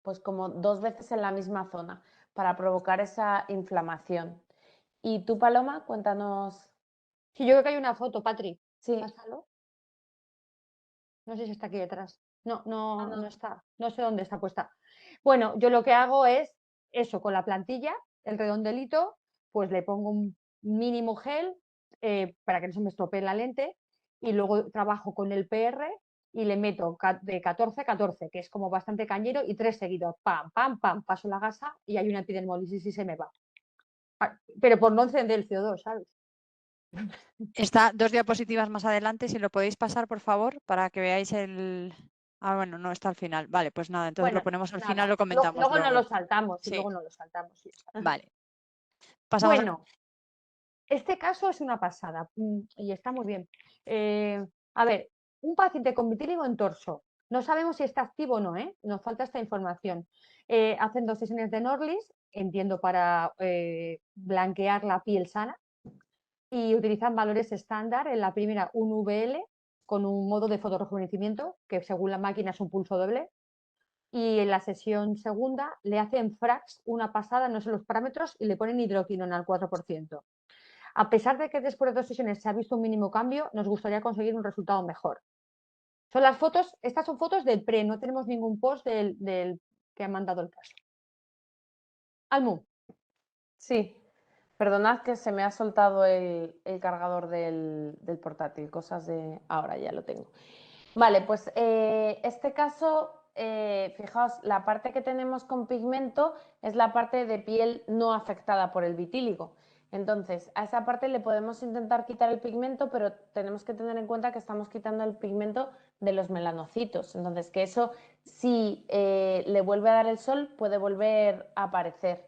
pues como 2 veces en la misma zona, para provocar esa inflamación. ¿Y tú, Paloma? Cuéntanos. Sí, yo creo que hay una foto, Patri. Sí. Pásalo. No sé si está aquí detrás. No, no, Ah, no. no está. No sé dónde está puesta. Bueno, yo lo que hago es eso, con la plantilla, el redondelito, pues le pongo un mínimo gel para que no se me estropee la lente y luego trabajo con el PR y le meto de 14 a 14, que es como bastante cañero, y 3 seguidos. Pam, pam, pam, paso la gasa y hay una epidermolisis y se me va. Pero por no encender el CO2, ¿sabes? Está 2 diapositivas más adelante, si lo podéis pasar, por favor, para que veáis el... Ah, bueno, no, está al final. Vale, pues nada, entonces lo Bueno, ponemos al nada, final, lo comentamos luego no lo luego. saltamos y Sí, luego no lo saltamos. Y ya está. vale. Pasamos Bueno, este caso es una pasada y está muy bien. A ver, un paciente con vitíligo en torso. No sabemos si está activo o no, ¿eh? Nos falta esta información. Hacen 2 sesiones de Norlis, entiendo, para blanquear la piel sana y utilizan valores estándar. En la primera, un VL con un modo de fotorrejuvenecimiento, que según la máquina es un pulso doble. Y en la sesión segunda le hacen Frax una pasada, no sé los parámetros, y le ponen hidroquinona al 4%. A pesar de que después de 2 sesiones se ha visto un mínimo cambio, nos gustaría conseguir un resultado mejor. Son las fotos, estas son fotos del pre, no tenemos ningún post del que ha mandado el caso. Almu. Sí, perdonad que se me ha soltado el cargador del portátil, cosas de... Ahora ya lo tengo. Vale, pues este caso, fijaos, la parte que tenemos con pigmento es la parte de piel no afectada por el vitíligo. Entonces, a esa parte le podemos intentar quitar el pigmento, pero tenemos que tener en cuenta que estamos quitando el pigmento de los melanocitos. Entonces, que eso, si le vuelve a dar el sol, puede volver a aparecer.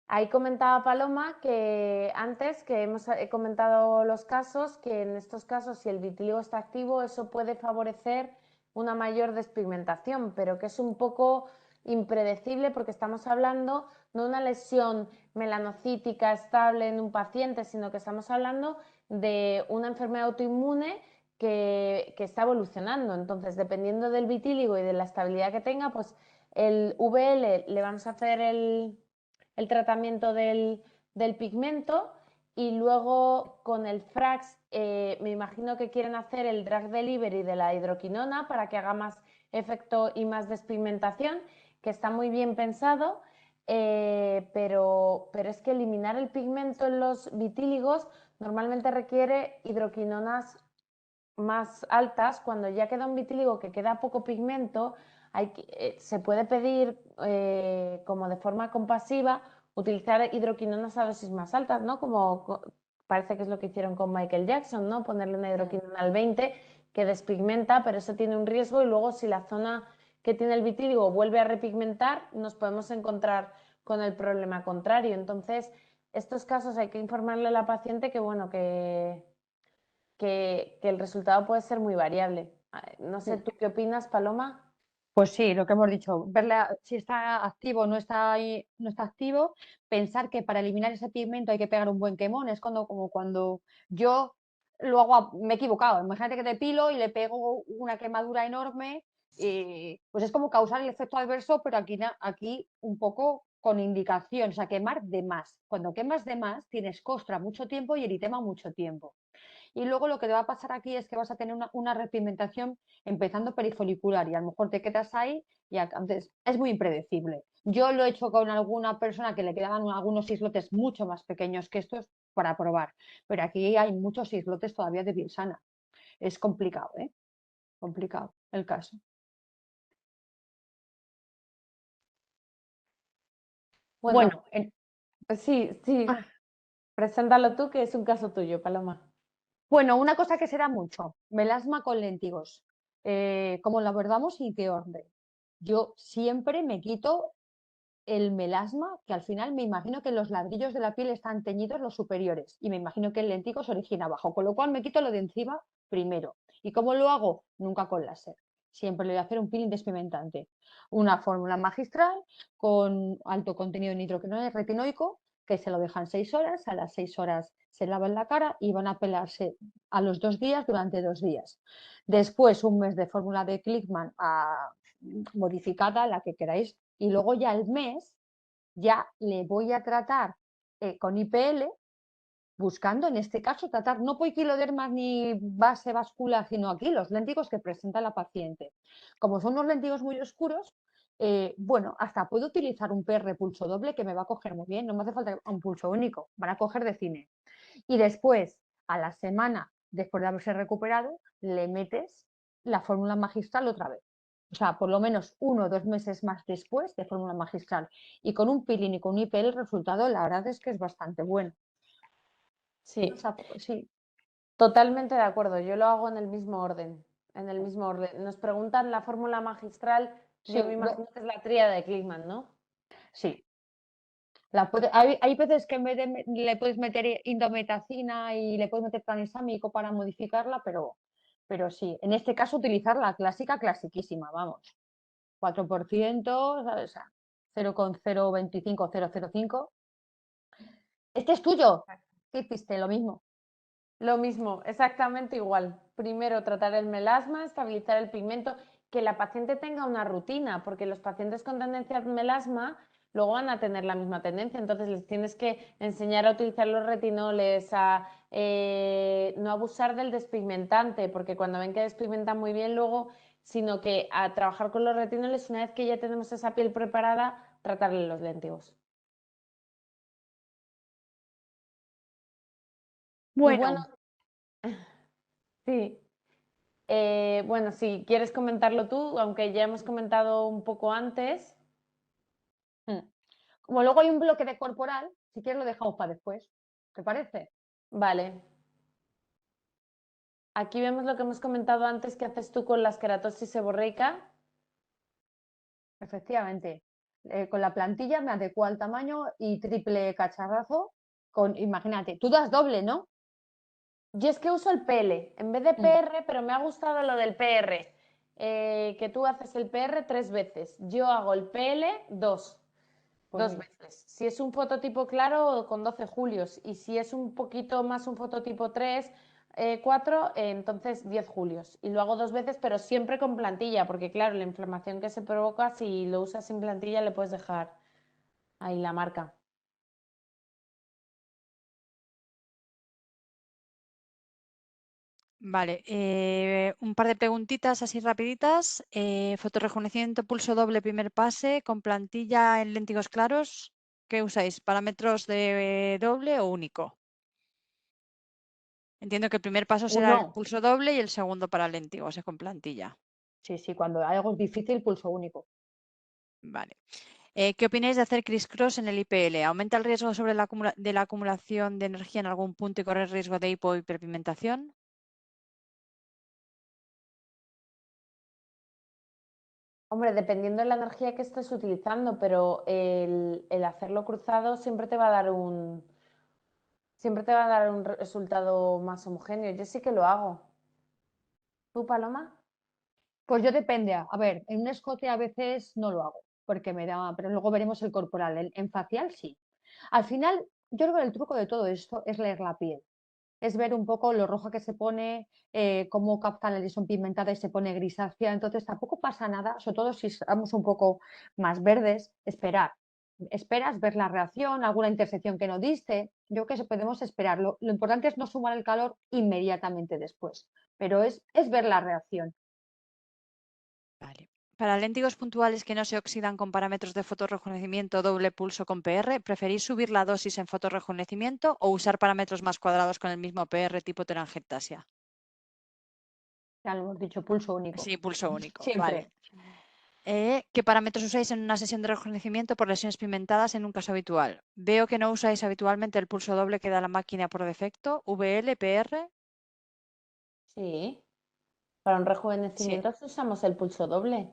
Ahí comentaba Paloma que antes que hemos comentado los casos, que en estos casos si el vitíligo está activo eso puede favorecer una mayor despigmentación, pero que es un poco impredecible porque estamos hablando no de una lesión melanocítica estable en un paciente, sino que estamos hablando de una enfermedad autoinmune que está evolucionando. Entonces, dependiendo del vitíligo y de la estabilidad que tenga, pues el VL le vamos a hacer el tratamiento del pigmento y luego con el Frax me imagino que quieren hacer el drug delivery de la hidroquinona para que haga más efecto y más despigmentación, que está muy bien pensado, pero es que eliminar el pigmento en los vitíligos normalmente requiere hidroquinonas más altas. Cuando ya queda un vitíligo que queda poco pigmento, se puede pedir como de forma compasiva utilizar hidroquinonas a dosis más altas, ¿no? Como parece que es lo que hicieron con Michael Jackson, ¿no? Ponerle una hidroquinona al 20 que despigmenta, pero eso tiene un riesgo y luego si la zona que tiene el vitíligo vuelve a repigmentar, nos podemos encontrar con el problema contrario. Entonces, estos casos hay que informarle a la paciente que, bueno, que el resultado puede ser muy variable. No sé, ¿tú qué opinas, Paloma? Pues sí, lo que hemos dicho, verle si está activo o no está, no está activo, pensar que para eliminar ese pigmento hay que pegar un buen quemón, es como cuando yo lo hago, me he equivocado, imagínate que te pilo y le pego una quemadura enorme, pues es como causar el efecto adverso, pero aquí un poco con indicación, o sea, quemar de más. Cuando quemas de más tienes costra mucho tiempo y eritema mucho tiempo. Y luego lo que te va a pasar aquí es que vas a tener una repigmentación empezando perifolicular y a lo mejor te quedas ahí y entonces es muy impredecible. Yo lo he hecho con alguna persona que le quedaban algunos islotes mucho más pequeños que estos para probar, pero aquí hay muchos islotes todavía de piel sana. Es complicado, ¿eh? Complicado el caso. Bueno, Bueno, sí, sí, preséntalo tú, que es un caso tuyo, Paloma. bueno, una cosa que se da mucho, melasma con léntigos. ¿Cómo lo abordamos y qué orden? Yo siempre me quito el melasma, que al final me imagino que los ladrillos de la piel están teñidos los superiores y me imagino que el léntigo se origina abajo, con lo cual me quito lo de encima primero. ¿Y cómo lo hago? Nunca con láser. Siempre le voy a hacer un peeling despigmentante. Una fórmula magistral con alto contenido de nitrógeno retinoico, que se lo dejan 6 horas, a las 6 horas se lavan la cara y van a pelarse a los 2 días durante 2 días. Después un mes de fórmula de Klickmann modificada, la que queráis, y luego ya el mes ya le voy a tratar con IPL, buscando en este caso tratar no poiquilodermas ni base vascular, sino aquí los léntigos que presenta la paciente. Como son unos léntigos muy oscuros, bueno, hasta puedo utilizar un PR pulso doble que me va a coger muy bien, no me hace falta un pulso único, van a coger de cine. Y después, a la semana, después de haberse recuperado, le metes la fórmula magistral otra vez. O sea, por lo menos 1 o 2 meses más después de fórmula magistral. Y con un peeling y con un IPL el resultado, la verdad es que es bastante bueno. Sí, O sea, sí. totalmente de acuerdo. Yo lo hago en el mismo orden. En el mismo orden. Nos preguntan la fórmula magistral. Yo me Sí, imagino que es la tríada de Klickmann, ¿no? sí. Hay veces que en vez de le puedes meter indometacina y le puedes meter tranexámico para modificarla, pero sí. En este caso utilizar la clásica, clasiquísima, vamos. 4%, ¿sabes? 0,025, 0,05. Este es tuyo. ¿Qué hiciste? Lo mismo. Lo mismo, exactamente igual. Primero tratar el melasma, estabilizar el pigmento, que la paciente tenga una rutina, porque los pacientes con tendencia al melasma luego van a tener la misma tendencia, entonces les tienes que enseñar a utilizar los retinoles, a no abusar del despigmentante, porque cuando ven que despigmentan muy bien luego, sino que a trabajar con los retinoles, una vez que ya tenemos esa piel preparada, tratarle los léntigos. Y bueno, Bueno, sí. Bueno, si quieres comentarlo tú, aunque ya hemos comentado un poco antes. como luego hay un bloque de corporal, si quieres lo dejamos para después. ¿Te parece? Vale. Aquí vemos lo que hemos comentado antes que haces tú con la esqueratosis seborreica. Efectivamente. Con la plantilla me adecuo al tamaño y triple cacharrazo. Imagínate, tú das doble, ¿no? Yo es que uso el PL en vez de PR, pero me ha gustado lo del PR. Que tú haces el PR 3 veces. Yo hago el PL 2. Pues Dos mira, veces. Si es un fototipo claro, con 12 julios. Y si es un poquito más un fototipo 3, 4, entonces 10 julios. Y lo hago 2 veces, pero siempre con plantilla, porque claro, la inflamación que se provoca, si lo usas sin plantilla, le puedes dejar ahí la marca. Vale, un par de preguntitas así rapiditas. Fotorrejuvenecimiento pulso doble primer pase con plantilla en léntigos claros. ¿Qué usáis? ¿Parámetros de doble o único? Entiendo que el primer paso será el uno. pulso doble y el segundo para léntigos, con plantilla. Sí, sí, cuando algo es difícil, pulso único. Vale. ¿Qué opináis de hacer criss-cross en el IPL? ¿Aumenta el riesgo de la acumulación de energía en algún punto y correr riesgo de hipo o hiperpigmentación? Hombre, dependiendo de la energía que estés utilizando, pero el hacerlo cruzado siempre te va a dar un resultado más homogéneo. Yo sí que lo hago. ¿Tú, Paloma? Pues yo depende. A ver, en un escote a veces no lo hago, porque me da, pero luego veremos el corporal. En facial sí. Al final, yo creo que el truco de todo esto es leer la piel. Es ver un poco lo roja que se pone, cómo capta la lesión pigmentada y se pone grisácea. Entonces tampoco pasa nada, sobre todo si estamos un poco más verdes, esperar. Esperas ver la reacción, alguna intersección que no diste. Yo creo que podemos esperar. Lo importante es no sumar el calor inmediatamente después, pero es ver la reacción. Vale. Para léntigos puntuales que no se oxidan con parámetros de fotorrejuvenecimiento doble pulso con PR, ¿preferís subir la dosis en fotorrejuvenecimiento o usar parámetros más cuadrados con el mismo PR tipo telangiectasia? Ya lo hemos dicho, pulso único. Sí, pulso único. Siempre. Vale. ¿Qué parámetros usáis en una sesión de rejuvenecimiento por lesiones pigmentadas en un caso habitual? Veo que no usáis habitualmente el pulso doble que da la máquina por defecto. VL, PR. Sí, para un Sí. rejuvenecimiento usamos el pulso doble.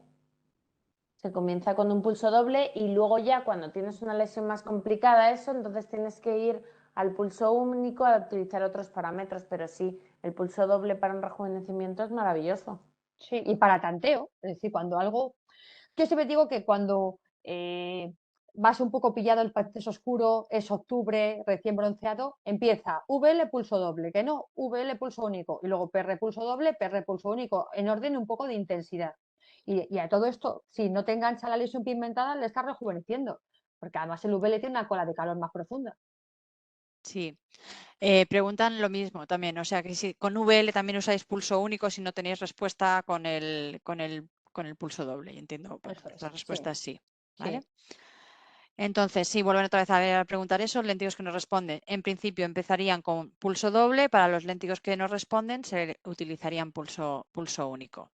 Se comienza con un pulso doble y luego ya cuando tienes una lesión más complicada eso, entonces tienes que ir al pulso único a utilizar otros parámetros, pero sí, el pulso doble para un rejuvenecimiento es maravilloso. Sí, y para tanteo, es decir, cuando algo... Yo siempre digo que cuando vas un poco pillado, el paciente oscuro, es octubre, recién bronceado, empieza VL pulso doble, que no, VL pulso único, y luego PR pulso doble, PR pulso único, en orden un poco de intensidad. Y a todo esto, si no te engancha la lesión pigmentada, le estás rejuveneciendo, porque además el VL tiene una cola de calor más profunda. Sí. Preguntan lo mismo también, o sea que si con VL también usáis pulso único si no tenéis respuesta con el pulso doble. Y entiendo, bueno, Eso pues es, la respuesta es sí, ¿vale? sí. Entonces, sí, vuelven otra vez a preguntar eso, léntigos que nos responden. En principio empezarían con pulso doble, para los léntigos que nos responden se utilizarían pulso único.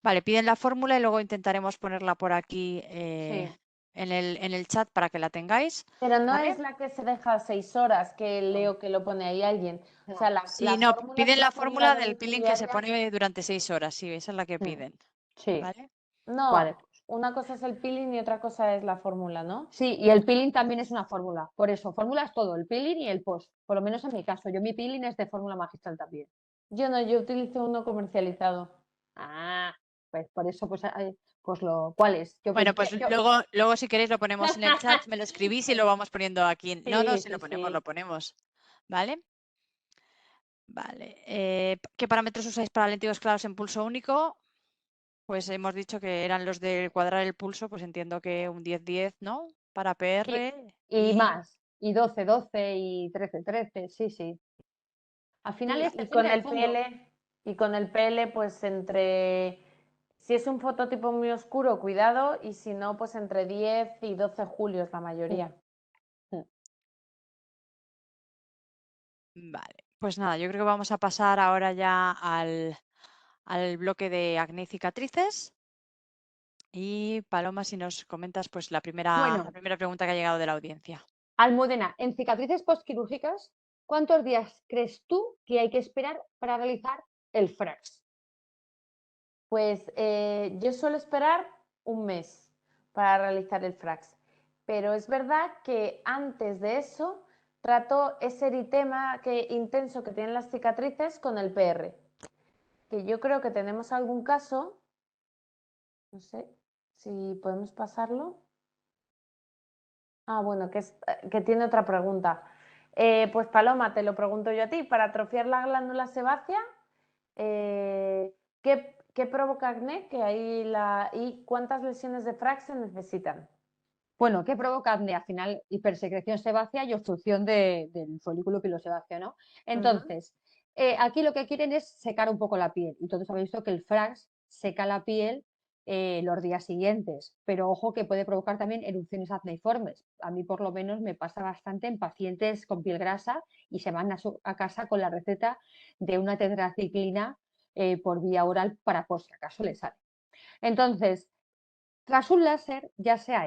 Vale, piden la fórmula y luego intentaremos ponerla por aquí Sí. en el chat para que la tengáis. Pero no ¿Vale? es la que se deja 6 horas, que leo que lo pone ahí alguien. O sea, Sí, la no, fórmula es piden la la fórmula fórmula del del peeling que se diaria. pone durante 6 horas, sí, esa es la que piden. Sí, ¿Vale? vale. No, una cosa es el peeling y otra cosa es la fórmula, ¿no? Sí, y el peeling también es una fórmula. Por eso, fórmula es todo, el peeling y el post. Por lo menos en mi caso, yo mi peeling es de fórmula magistral también. Yo no, yo utilizo uno comercializado. Ah, pues por eso, pues ¿cuál es? Bueno, pues luego si queréis lo ponemos en el chat, me lo escribís y lo vamos poniendo aquí. No, si Sí, lo ponemos. ¿Vale? Vale. ¿Qué parámetros usáis para léntigos claros en pulso único? Pues hemos dicho que eran los de cuadrar el pulso, pues entiendo que un 10-10, ¿no? Para PR y más, y 12-12 y 13-13, sí, sí. Al final Sí, depende del fondo. y con el PL, pues si es un fototipo muy oscuro, cuidado, y si no, pues entre 10 y 12 julios la mayoría. Vale, pues nada, yo creo que vamos a pasar ahora ya al bloque de acné y cicatrices. Y Paloma, si nos comentas pues la primera pregunta que ha llegado de la audiencia. Almudena, en cicatrices postquirúrgicas, ¿cuántos días crees tú que hay que esperar para realizar el FRAX? Pues yo suelo esperar un mes para realizar el FRAX, pero es verdad que antes de eso trato ese eritema intenso que tienen las cicatrices con el PR, que yo creo que tenemos algún caso, no sé si podemos pasarlo. Ah, bueno, que tiene otra pregunta. Pues Paloma, te lo pregunto yo a ti. Para atrofiar la glándula sebácea, ¿qué provoca acné? ¿Y cuántas lesiones de FRAX se necesitan? Bueno, ¿qué provoca acné? Al final, hipersecreción sebácea y obstrucción del folículo pilosebáceo, ¿no? Entonces, aquí lo que quieren es secar un poco la piel. Y todos habéis visto que el FRAX seca la piel los días siguientes, pero ojo que puede provocar también erupciones acneiformes. A mí por lo menos me pasa bastante en pacientes con piel grasa y se van a casa con la receta de una tetraciclina por vía oral para por si acaso les sale. Entonces, tras un láser, ya sea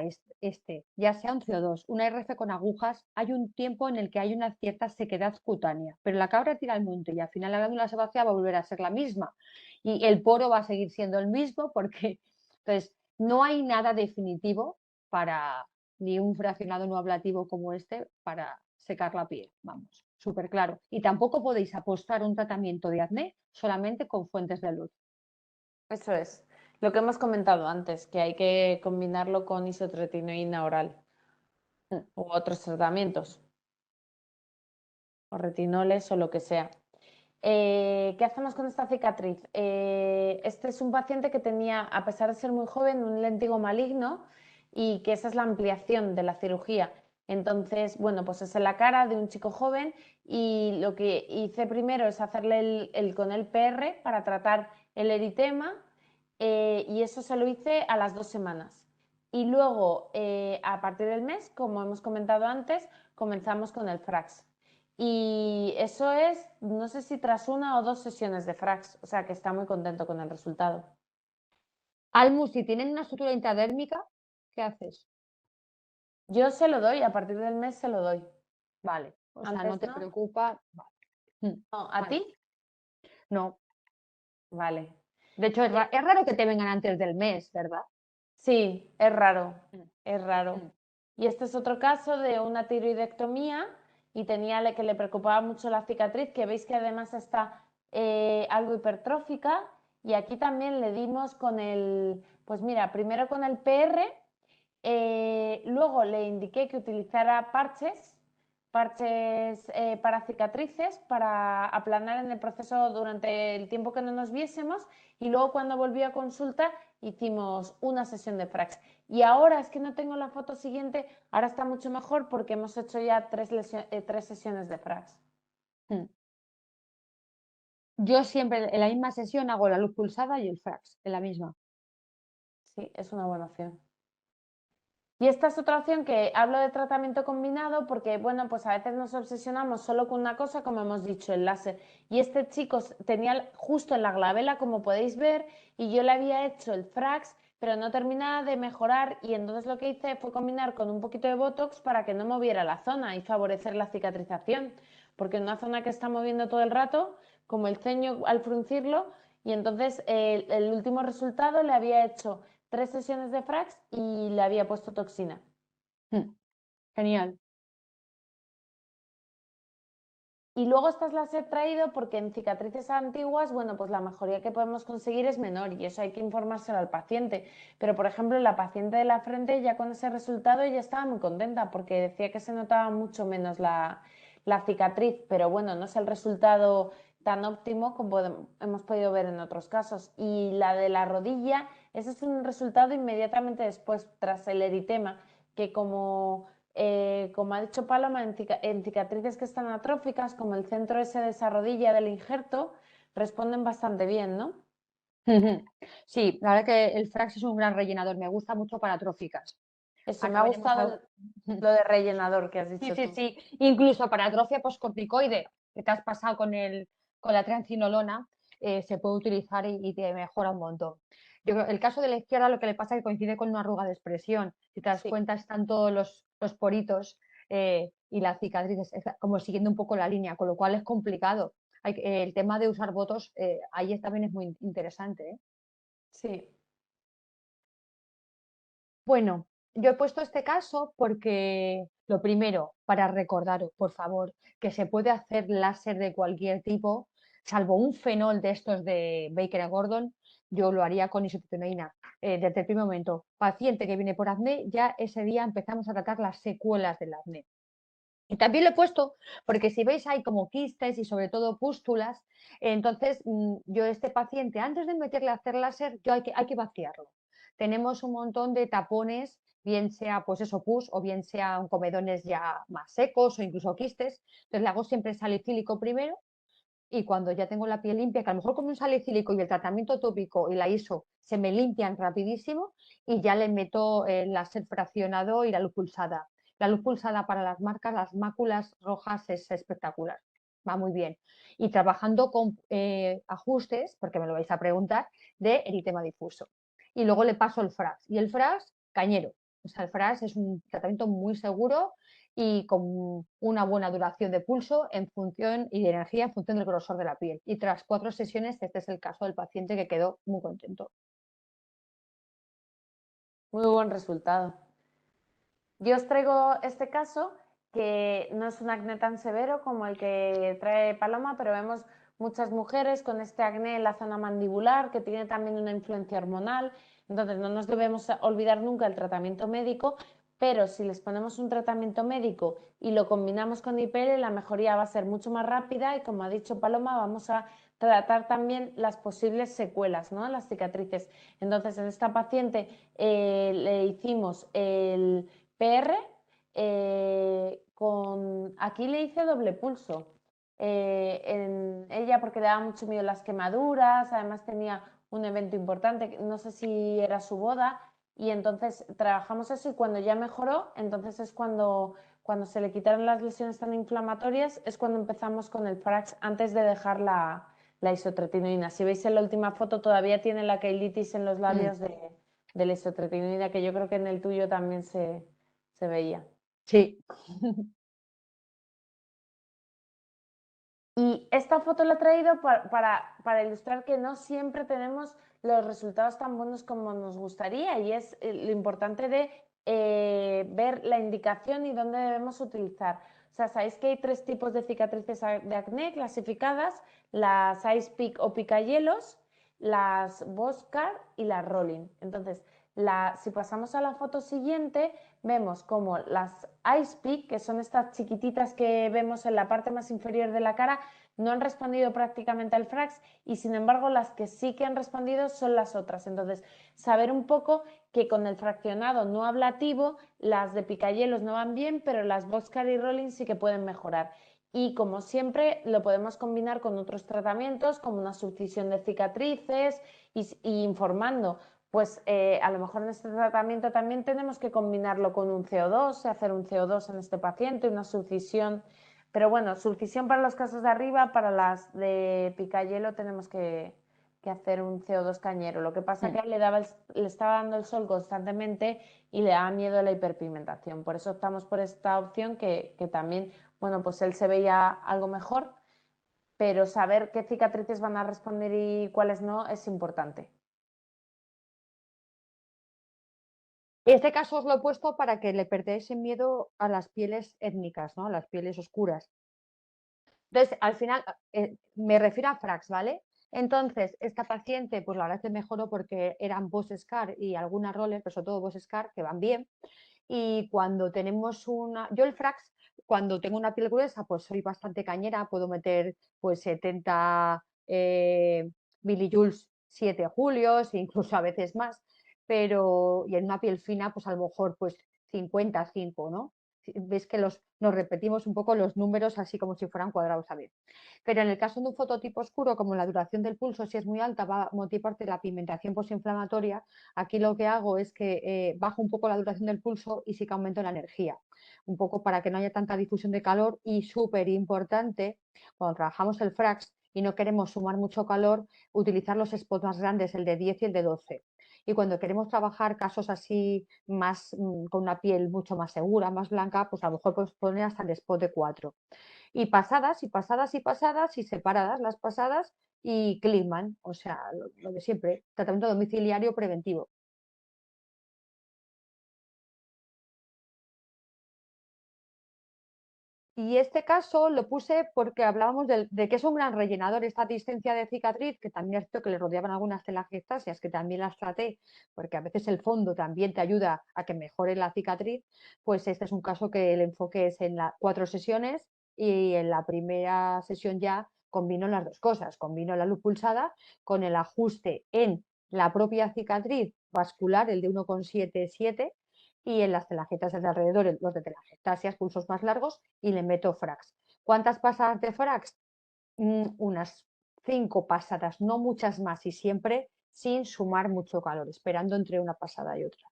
ya sea un CO2, una RF con agujas, hay un tiempo en el que hay una cierta sequedad cutánea, pero la cabra tira al monte y al final la glándula sebácea va a volver a ser la misma y el poro va a seguir siendo el mismo porque entonces no hay nada definitivo para ni un fraccionado no ablativo como este para secar la piel, vamos, súper claro. Y tampoco podéis apostar un tratamiento de acné solamente con fuentes de luz. Eso es. Lo que hemos comentado antes, que hay que combinarlo con isotretinoína oral u otros tratamientos, o retinoles o lo que sea. ¿Qué hacemos con esta cicatriz? Este es un paciente que tenía, a pesar de ser muy joven, un léntigo maligno y que esa es la ampliación de la cirugía. Entonces, bueno, pues es en la cara de un chico joven y lo que hice primero es hacerle con el PR para tratar el eritema y eso se lo hice a las 2 semanas. Y luego, a partir del mes, como hemos comentado antes, comenzamos con el Frax. Y eso es, no sé si tras 1 o 2 sesiones de Frax, o sea que está muy contento con el resultado. Almu, si tienen una estructura intradérmica, ¿qué haces? Yo se lo doy, a partir del mes se lo doy. Vale, o sea, Antes no te no. preocupa. Vale. No, ¿a Vale. ti? No. Vale. De hecho, es raro que te vengan antes del mes, ¿verdad? Sí, es raro, Mm. es raro. Mm. Y este es otro caso de una tiroidectomía y tenía que le preocupaba mucho la cicatriz, que veis que además está algo hipertrófica. Y aquí también le dimos con el, pues mira, primero con el PR, luego le indiqué que utilizara parches para cicatrices, para aplanar en el proceso durante el tiempo que no nos viésemos, y luego cuando volvió a consulta hicimos una sesión de Frax. Y ahora es que no tengo la foto siguiente, ahora está mucho mejor porque hemos hecho ya 3 sesiones de Frax. Yo siempre en la misma sesión hago la luz pulsada y el Frax, en la misma. Sí, es una buena opción. Y esta es otra opción que hablo de tratamiento combinado porque, bueno, pues a veces nos obsesionamos solo con una cosa, como hemos dicho, el láser. Y este chico tenía justo en la glabela, como podéis ver, y yo le había hecho el Frax, pero no terminaba de mejorar, y entonces lo que hice fue combinar con un poquito de Botox para que no moviera la zona y favorecer la cicatrización, porque en una zona que está moviendo todo el rato, como el ceño al fruncirlo, y entonces el último resultado le había hecho 3 sesiones de Frax y le había puesto toxina. Genial. Y luego estas las he traído porque en cicatrices antiguas, bueno, pues la mejoría que podemos conseguir es menor y eso hay que informárselo al paciente. Pero, por ejemplo, la paciente de la frente ya con ese resultado ella estaba muy contenta porque decía que se notaba mucho menos la cicatriz, pero bueno, no es el resultado tan óptimo como hemos podido ver en otros casos. Y la de la rodilla, ese es un resultado inmediatamente después, tras el eritema, que como ha dicho Paloma, en cicatrices que están atróficas, como el centro ese de esa rodilla del injerto, responden bastante bien, ¿no? Sí, la verdad que el Frax es un gran rellenador, me gusta mucho para atróficas. Eso, me ha gustado lo de rellenador que has dicho tú. Sí, incluso para atrofia poscorticoide, que te has pasado con la triancinolona, se puede utilizar y te mejora un montón. Yo creo, el caso de la izquierda lo que le pasa es que coincide con una arruga de expresión. Si te das cuenta, están todos los poritos y la cicatriz como siguiendo un poco la línea, con lo cual es complicado. El tema de usar botos ahí también es muy interesante, ¿eh? Sí. Bueno, yo he puesto este caso porque, lo primero, para recordaros, por favor, que se puede hacer láser de cualquier tipo, salvo un fenol de estos de Baker Gordon, yo lo haría con isotretinoína. Desde el primer momento, paciente que viene por acné, ya ese día empezamos a tratar las secuelas del acné. Y también lo he puesto porque si veis hay como quistes y sobre todo pústulas, entonces yo este paciente, antes de meterle a hacer láser, hay que vaciarlo. Tenemos un montón de tapones, bien sea pues eso pus o bien sean comedones ya más secos o incluso quistes. Entonces le hago siempre salicílico primero y cuando ya tengo la piel limpia, que a lo mejor con un salicílico y el tratamiento tópico y la ISO se me limpian rapidísimo y ya le meto el láser fraccionado y la luz pulsada. La luz pulsada para las marcas, las máculas rojas es espectacular, va muy bien. Y trabajando con ajustes, porque me lo vais a preguntar, de eritema difuso. Y luego le paso el FRAX. Y el FRAX, cañero. O sea, el FRAX es un tratamiento muy seguro y con una buena duración de pulso en función y de energía en función del grosor de la piel. Y tras 4 sesiones, este es el caso del paciente que quedó muy contento. Muy buen resultado. Yo os traigo este caso que no es un acné tan severo como el que trae Paloma, pero vemos muchas mujeres con este acné en la zona mandibular que tiene también una influencia hormonal, entonces no nos debemos olvidar nunca el tratamiento médico, pero si les ponemos un tratamiento médico y lo combinamos con IPL, la mejoría va a ser mucho más rápida y como ha dicho Paloma, vamos a tratar también las posibles secuelas, ¿no? Las cicatrices. Entonces en esta paciente le hicimos el PR, aquí le hice doble pulso en ella porque le daba mucho miedo las quemaduras, además tenía un evento importante, no sé si era su boda, y entonces trabajamos eso y cuando ya mejoró, entonces es cuando se le quitaron las lesiones tan inflamatorias, es cuando empezamos con el Frax antes de dejar la isotretinoína. Si veis en la última foto todavía tiene la queilitis en los labios de la isotretinoína, que yo creo que en el tuyo también se veía. Sí. Y esta foto la he traído para ilustrar que no siempre tenemos los resultados tan buenos como nos gustaría y es lo importante de ver la indicación y dónde debemos utilizar. O sea, sabéis que hay 3 tipos de cicatrices de acné clasificadas, las Ice Pick o picahielos, las Boscar y las Rolling. Entonces, si pasamos a la foto siguiente, vemos como las Ice Pick, que son estas chiquititas que vemos en la parte más inferior de la cara, no han respondido prácticamente al Frax y sin embargo las que sí que han respondido son las otras. Entonces, saber un poco que con el fraccionado no ablativo las de picahielos no van bien, pero las Boscar y Rolling sí que pueden mejorar. Y como siempre lo podemos combinar con otros tratamientos como una subcisión de cicatrices y informando. Pues a lo mejor en este tratamiento también tenemos que combinarlo con un CO2, hacer un CO2 en este paciente, una subcisión. Pero bueno, subcisión para los casos de arriba, para las de picayelo tenemos que hacer un CO2 cañero. Lo que pasa que le estaba dando el sol constantemente y le daba miedo a la hiperpigmentación. Por eso optamos por esta opción que también, bueno, pues él se veía algo mejor, pero saber qué cicatrices van a responder y cuáles no es importante. Este caso os lo he puesto para que le perdáis el miedo a las pieles étnicas, ¿no? A las pieles oscuras. Entonces, al final, me refiero a Frax, ¿vale? Entonces, esta paciente, pues la verdad es que mejoró porque eran Boss Scar y algunas rollers, pero sobre todo Boss Scar, que van bien. Y cuando tenemos yo el Frax, cuando tengo una piel gruesa, pues soy bastante cañera, puedo meter pues 70 millijoules 7 julios, incluso a veces más, pero y en una piel fina, pues a lo mejor pues 55, ¿no? Ves que nos repetimos un poco los números así como si fueran cuadrados a ver. Pero en el caso de un fototipo oscuro, como la duración del pulso, si es muy alta, va a motivarte la pigmentación postinflamatoria. Aquí lo que hago es que bajo un poco la duración del pulso y sí que aumento la energía, un poco para que no haya tanta difusión de calor y súper importante, cuando trabajamos el Frax y no queremos sumar mucho calor, utilizar los spots más grandes, el de 10 y el de 12. Y cuando queremos trabajar casos así más con una piel mucho más segura, más blanca, pues a lo mejor podemos poner hasta el spot de 4. Y pasadas, y pasadas, y pasadas, y separadas las pasadas y Kliman, o sea, lo de siempre, tratamiento domiciliario preventivo. Y este caso lo puse porque hablábamos de que es un gran rellenador esta distensia de cicatriz, que también es cierto que le rodeaban algunas telangiectasias, que también las traté, porque a veces el fondo también te ayuda a que mejore la cicatriz. Pues este es un caso que el enfoque es en 4 sesiones y en la primera sesión ya combino las dos cosas, combino la luz pulsada con el ajuste en la propia cicatriz vascular, el de 1,77, y en las telangiectasias de alrededor, los de telangiectasias, pulsos más largos, y le meto Frax. ¿Cuántas pasadas de Frax? Unas 5 pasadas, no muchas más, y siempre sin sumar mucho calor, esperando entre una pasada y otra.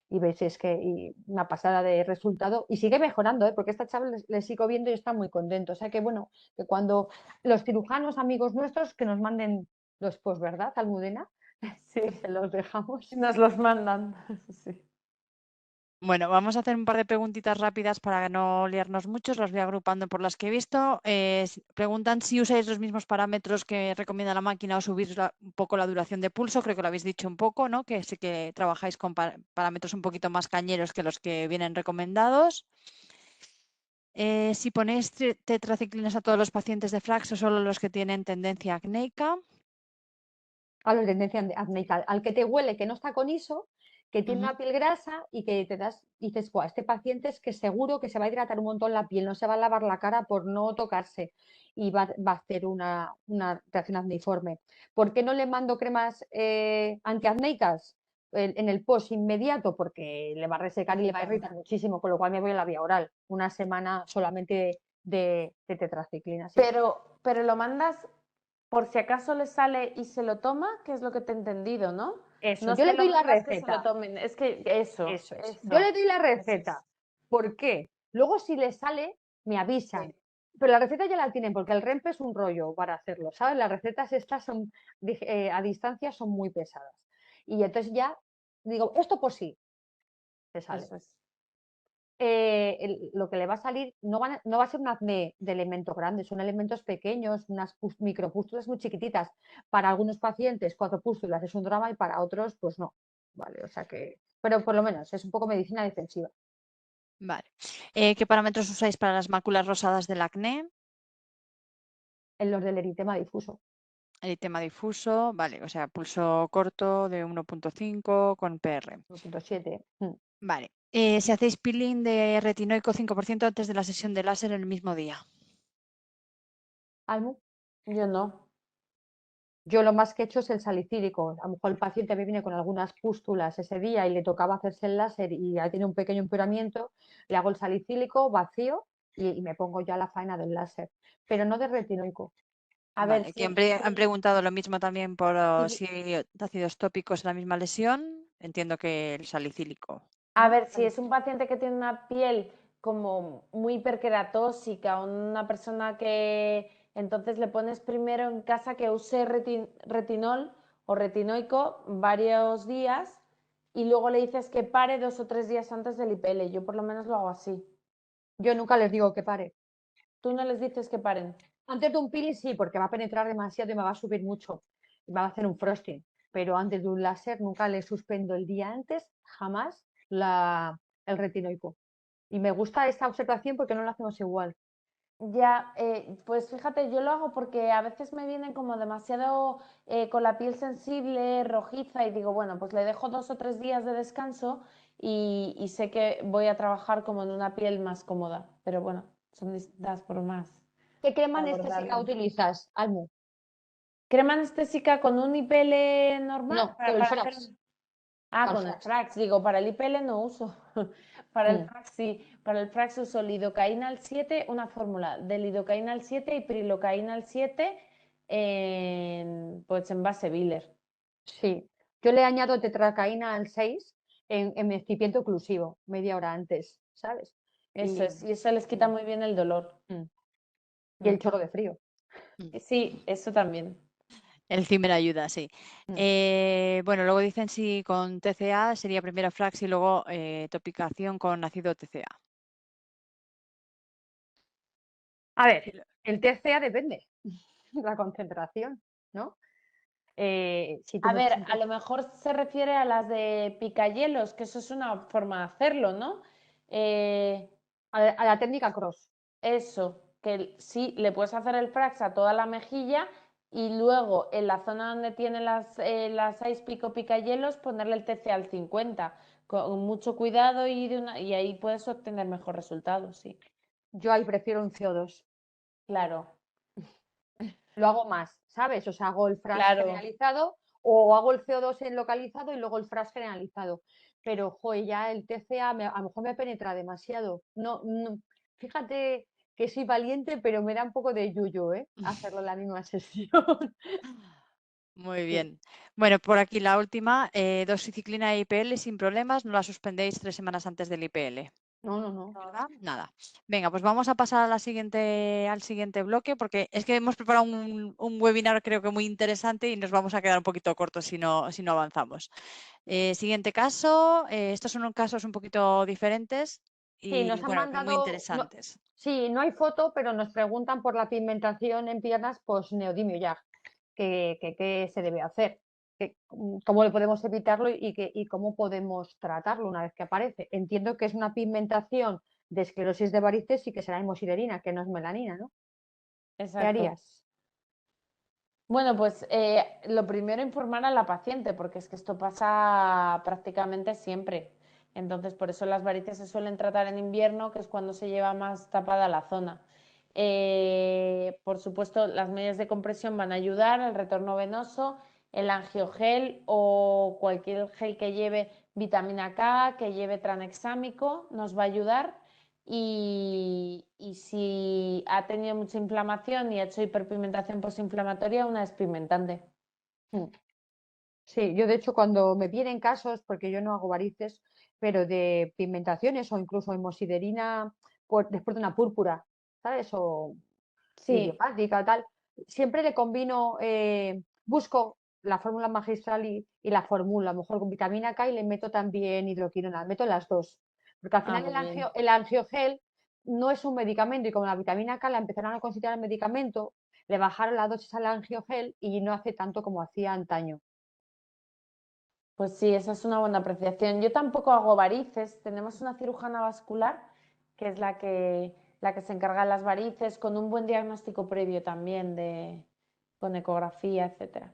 Y veis, es que una pasada de resultado, y sigue mejorando, porque esta chaval le sigo viendo y está muy contento. O sea que bueno, que cuando los cirujanos amigos nuestros que nos manden los post, ¿verdad, Almudena? Sí, Se los dejamos. nos los mandan. Sí. Bueno, vamos a hacer un par de preguntitas rápidas para no liarnos mucho. Las voy agrupando por las que he visto. Preguntan si usáis los mismos parámetros que recomienda la máquina o subir un poco la duración de pulso. Creo que lo habéis dicho un poco, ¿no? Que sí que trabajáis con parámetros un poquito más cañeros que los que vienen recomendados. Si ponéis tetraciclinas a todos los pacientes de Frax o solo los que tienen tendencia acnéica. A la tendencia acnéica, al que te huele que no está con ISO, que tiene una piel grasa y que te dices, este paciente es que seguro que se va a hidratar un montón la piel, no se va a lavar la cara por no tocarse y va a hacer una reacción acneiforme. ¿Por qué no le mando cremas antiacnéicas en el post inmediato? Porque le va a resecar y le va a irritar muchísimo, con lo cual me voy a la vía oral. Una semana solamente de tetraciclina. Sí. Pero lo mandas por si acaso le sale y se lo toma, que es lo que te he entendido, ¿no? Eso, No yo es le que lo doy la mandas que se lo receta. tomen, es que eso. Eso es. Yo le doy la receta. es. ¿Por qué? Luego si les sale, me avisan. Sí. Pero la receta ya la tienen, porque el REMPE es un rollo para hacerlo, ¿sabes? Las recetas estas son a distancia son muy pesadas. Y entonces ya digo, esto pues sí, te sale. Eso es. Lo que le va a salir no va a ser un acné de elementos grandes, son elementos pequeños, unas micropústulas muy chiquititas. Para algunos pacientes 4 pústulas es un drama y para otros pues no. Vale, o sea que, pero por lo menos es un poco medicina defensiva. Vale. ¿Qué parámetros usáis para las máculas rosadas del acné? En los del eritema difuso. Eritema difuso, vale, o sea, pulso corto de 1.5 con PR. 1.7. Vale. Si hacéis peeling de retinoico 5% antes de la sesión de láser el mismo día. Almu, Yo no. yo lo más que he hecho es el salicílico. A lo mejor el paciente me viene con algunas pústulas ese día y le tocaba hacerse el láser y ya tiene un pequeño empeoramiento, le hago el salicílico vacío y me pongo ya la faena del láser, pero no de retinoico. A ver, Vale, que han preguntado lo mismo también por Sí. si ácidos tópicos en la misma lesión. Entiendo que el salicílico. A ver, si es un paciente que tiene una piel como muy hiperqueratóxica, una persona que entonces le pones primero en casa que use retinol o retinoico varios días y luego le dices que pare 2 o 3 días antes del IPL. Yo por lo menos lo hago así. Yo nunca les digo que pare. ¿Tú no les dices que paren? Antes de un peeling sí, porque va a penetrar demasiado y me va a subir mucho. Y me va a hacer un frosting. Pero antes de un láser nunca le suspendo el día antes, jamás, el retinoico. Y me gusta esta observación porque no lo hacemos igual. Ya, pues fíjate, yo lo hago porque a veces me vienen como demasiado con la piel sensible, rojiza y digo, bueno, pues le dejo 2 o 3 días de descanso y sé que voy a trabajar como en una piel más cómoda, pero bueno, son distintas formas ¿Qué crema de anestésica abordarlo. utilizas, Almu? ¿Crema anestésica con un IPL normal? No, con el Para hacer Frax. Ah, Con el con el Frax. Frax, digo, para el IPL no uso. Para el Mm. Frax sí, para el Frax uso lidocaína al 7, una fórmula de lidocaína al 7 y prilocaína al 7 pues en base Biller. Sí. Yo le añado tetracaína al 6 en mi excipiente oclusivo, media hora antes, ¿sabes? Eso es, y eso les quita muy bien el dolor. Mm. Y el Mm. chorro de frío. Sí, eso también. El Zimmer ayuda, sí. Bueno, luego dicen si con TCA sería primero Frax y luego topicación con ácido TCA. A ver, el TCA depende de la concentración, ¿no? Si tú A me ver, presentas- a lo mejor se refiere a las de picahielos, que eso es una forma de hacerlo, ¿no? a la técnica cross. Eso, que sí, le puedes hacer el frax a toda la mejilla y luego en la zona donde tiene las 6 pico picahielos ponerle el TC al 50 con mucho cuidado y ahí puedes obtener mejor resultado, sí. Yo ahí prefiero un CO2. Claro, Lo hago más, ¿sabes? O sea, hago el FRAS claro. generalizado o hago el CO2 en localizado y luego el FRAS generalizado. Pero, joder, ya el TCA a lo mejor me penetra demasiado. Fíjate que soy valiente, pero me da un poco de yuyu, ¿eh? Hacerlo en la misma sesión. Muy Sí. bien. Bueno, por aquí la última, doxiciclina e IPL sin problemas, no la suspendéis 3 semanas antes del IPL. No. ¿Verdad? Nada. Venga, pues vamos a pasar a al siguiente bloque porque es que hemos preparado un webinar creo que muy interesante y nos vamos a quedar un poquito cortos si no avanzamos. Siguiente caso, estos son casos un poquito diferentes Sí, y nos han bueno, pero muy mandado. interesantes. Sí, no hay foto, pero nos preguntan por la pigmentación en piernas post-neodimio ya. ¿Qué se debe hacer? ¿Cómo le podemos evitarlo y cómo podemos tratarlo una vez que aparece? Entiendo que es una pigmentación de esclerosis de varices y que será hemosiderina, que no es melanina, ¿no? ¿Qué Exacto. harías? Bueno, pues lo primero informar a la paciente, porque es que esto pasa prácticamente siempre. Entonces, por eso las varices se suelen tratar en invierno, que es cuando se lleva más tapada la zona. Por supuesto, las medidas de compresión van a ayudar, el retorno venoso, el angiogel o cualquier gel que lleve vitamina K, que lleve tranexámico, nos va a ayudar. y si ha tenido mucha inflamación y ha hecho hiperpigmentación postinflamatoria, una despigmentante. Sí, yo de hecho cuando me vienen casos, porque yo no hago varices, pero de pigmentaciones o incluso hemosiderina después de una púrpura, ¿sabes? O Sí, idiopática, tal, siempre le combino, busco la fórmula magistral y la fórmula, a lo mejor con vitamina K y le meto también hidroquinona, meto las dos, porque al final muy bien. el angiogel no es un medicamento y como la vitamina K la empezaron a considerar medicamento, le bajaron la dosis al angiogel y no hace tanto como hacía antaño. Pues sí, esa es una buena apreciación. Yo tampoco hago varices. Tenemos una cirujana vascular que es la que se encarga de las varices, con un buen diagnóstico previo también con ecografía, etcétera.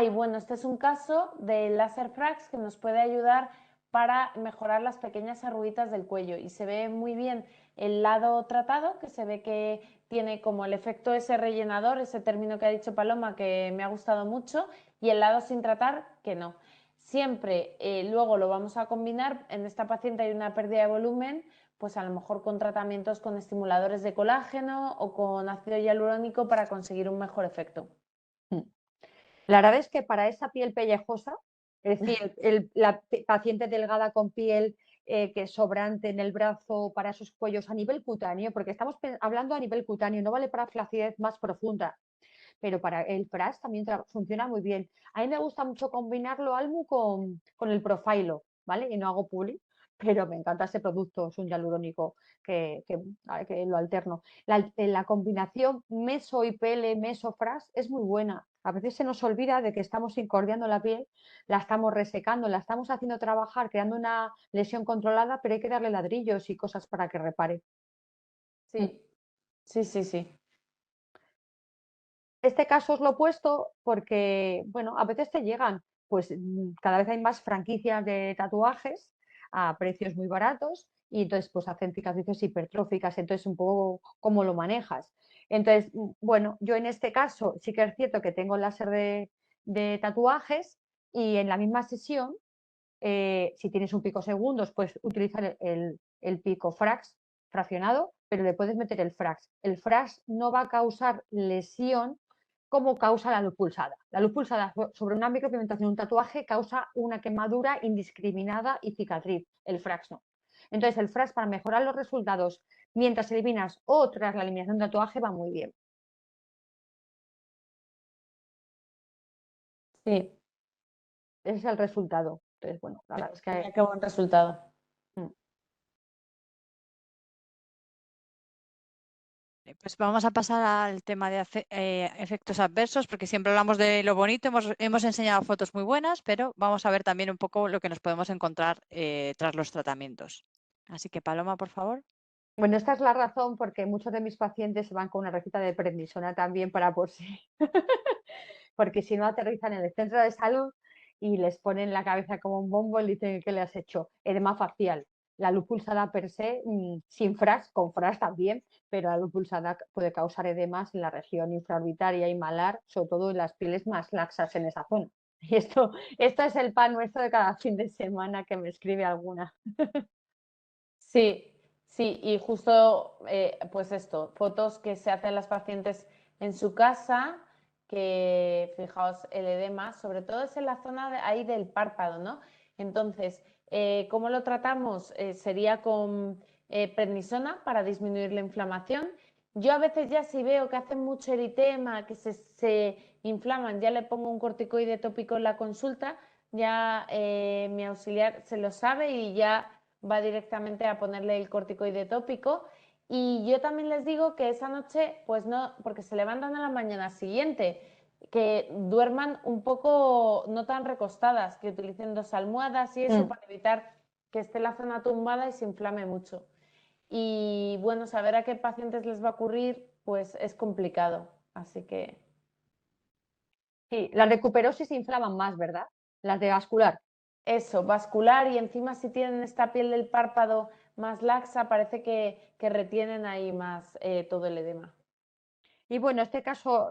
Y bueno, este es un caso de láser frax que nos puede ayudar para mejorar las pequeñas arruguitas del cuello y se ve muy bien el lado tratado, que se ve que tiene como el efecto ese rellenador, ese término que ha dicho Paloma que me ha gustado mucho, y el lado sin tratar que no. Siempre luego lo vamos a combinar, en esta paciente hay una pérdida de volumen, pues a lo mejor con tratamientos con estimuladores de colágeno o con ácido hialurónico para conseguir un mejor efecto. La verdad es que para esa piel pellejosa, es decir, la paciente delgada con piel que es sobrante en el brazo, para esos cuellos a nivel cutáneo, porque estamos hablando a nivel cutáneo, no vale para flacidez más profunda, pero para el FRAS también funciona muy bien. A mí me gusta mucho combinarlo, Almu, con el Profilo, ¿vale? Y no hago publi, pero me encanta ese producto, es un hialurónico que lo alterno. La combinación meso y pele, meso FRAS es muy buena. A veces se nos olvida de que estamos incordiando la piel, la estamos resecando, la estamos haciendo trabajar, creando una lesión controlada, pero hay que darle ladrillos y cosas para que repare. Sí, sí, sí, sí. Este caso os lo he puesto porque, bueno, a veces te llegan, pues cada vez hay más franquicias de tatuajes a precios muy baratos y entonces pues hacen cicatrices hipertróficas, entonces un poco cómo lo manejas. Entonces, bueno, yo en este caso sí que es cierto que tengo láser de tatuajes y en la misma sesión, si tienes un pico segundos, pues utilizar el pico frax fraccionado, pero le puedes meter el frax. El frax no va a causar lesión como causa la luz pulsada. La luz pulsada sobre una micropigmentación, un tatuaje, causa una quemadura indiscriminada y cicatriz. El frax no. Entonces, el frax para mejorar los resultados mientras eliminas o tras la eliminación del tatuaje va muy bien. Sí, Ese es el resultado. Entonces, bueno, la verdad es que... mira qué buen resultado. Pues vamos a pasar al tema de efectos adversos, porque siempre hablamos de lo bonito, hemos enseñado fotos muy buenas, pero vamos a ver también un poco lo que nos podemos encontrar tras los tratamientos. Así que Paloma, por favor. Bueno, esta es la razón porque muchos de mis pacientes se van con una receta de prednisona también para por sí. Porque si no aterrizan en el centro de salud y les ponen la cabeza como un bombo y dicen que le has hecho edema facial. La luz pulsada per se, sin fras, con fras también, pero la luz pulsada puede causar edemas en la región infraorbitaria y malar, sobre todo en las pieles más laxas en esa zona. Y esto es el pan nuestro de cada fin de semana que me escribe alguna. Sí, sí, y justo pues esto, fotos que se hacen las pacientes en su casa, que fijaos el edema, sobre todo es en la zona ahí del párpado, ¿no? Entonces, ¿cómo lo tratamos? Sería con prednisona para disminuir la inflamación. Yo a veces ya si veo que hacen mucho eritema, que se inflaman, ya le pongo un corticoide tópico en la consulta, ya mi auxiliar se lo sabe y ya va directamente a ponerle el corticoide tópico. Y yo también les digo que esa noche, pues no, porque se levantan a la mañana siguiente, que duerman un poco no tan recostadas, que utilicen 2 almohadas y eso para evitar que esté la zona tumbada y se inflame mucho. Y bueno, saber a qué pacientes les va a ocurrir, pues es complicado. Así que... Sí, las de cuperosis se inflaman más, ¿verdad? Las de vascular. Eso, vascular y encima si tienen esta piel del párpado más laxa, parece que retienen ahí más todo el edema. Y bueno, este caso,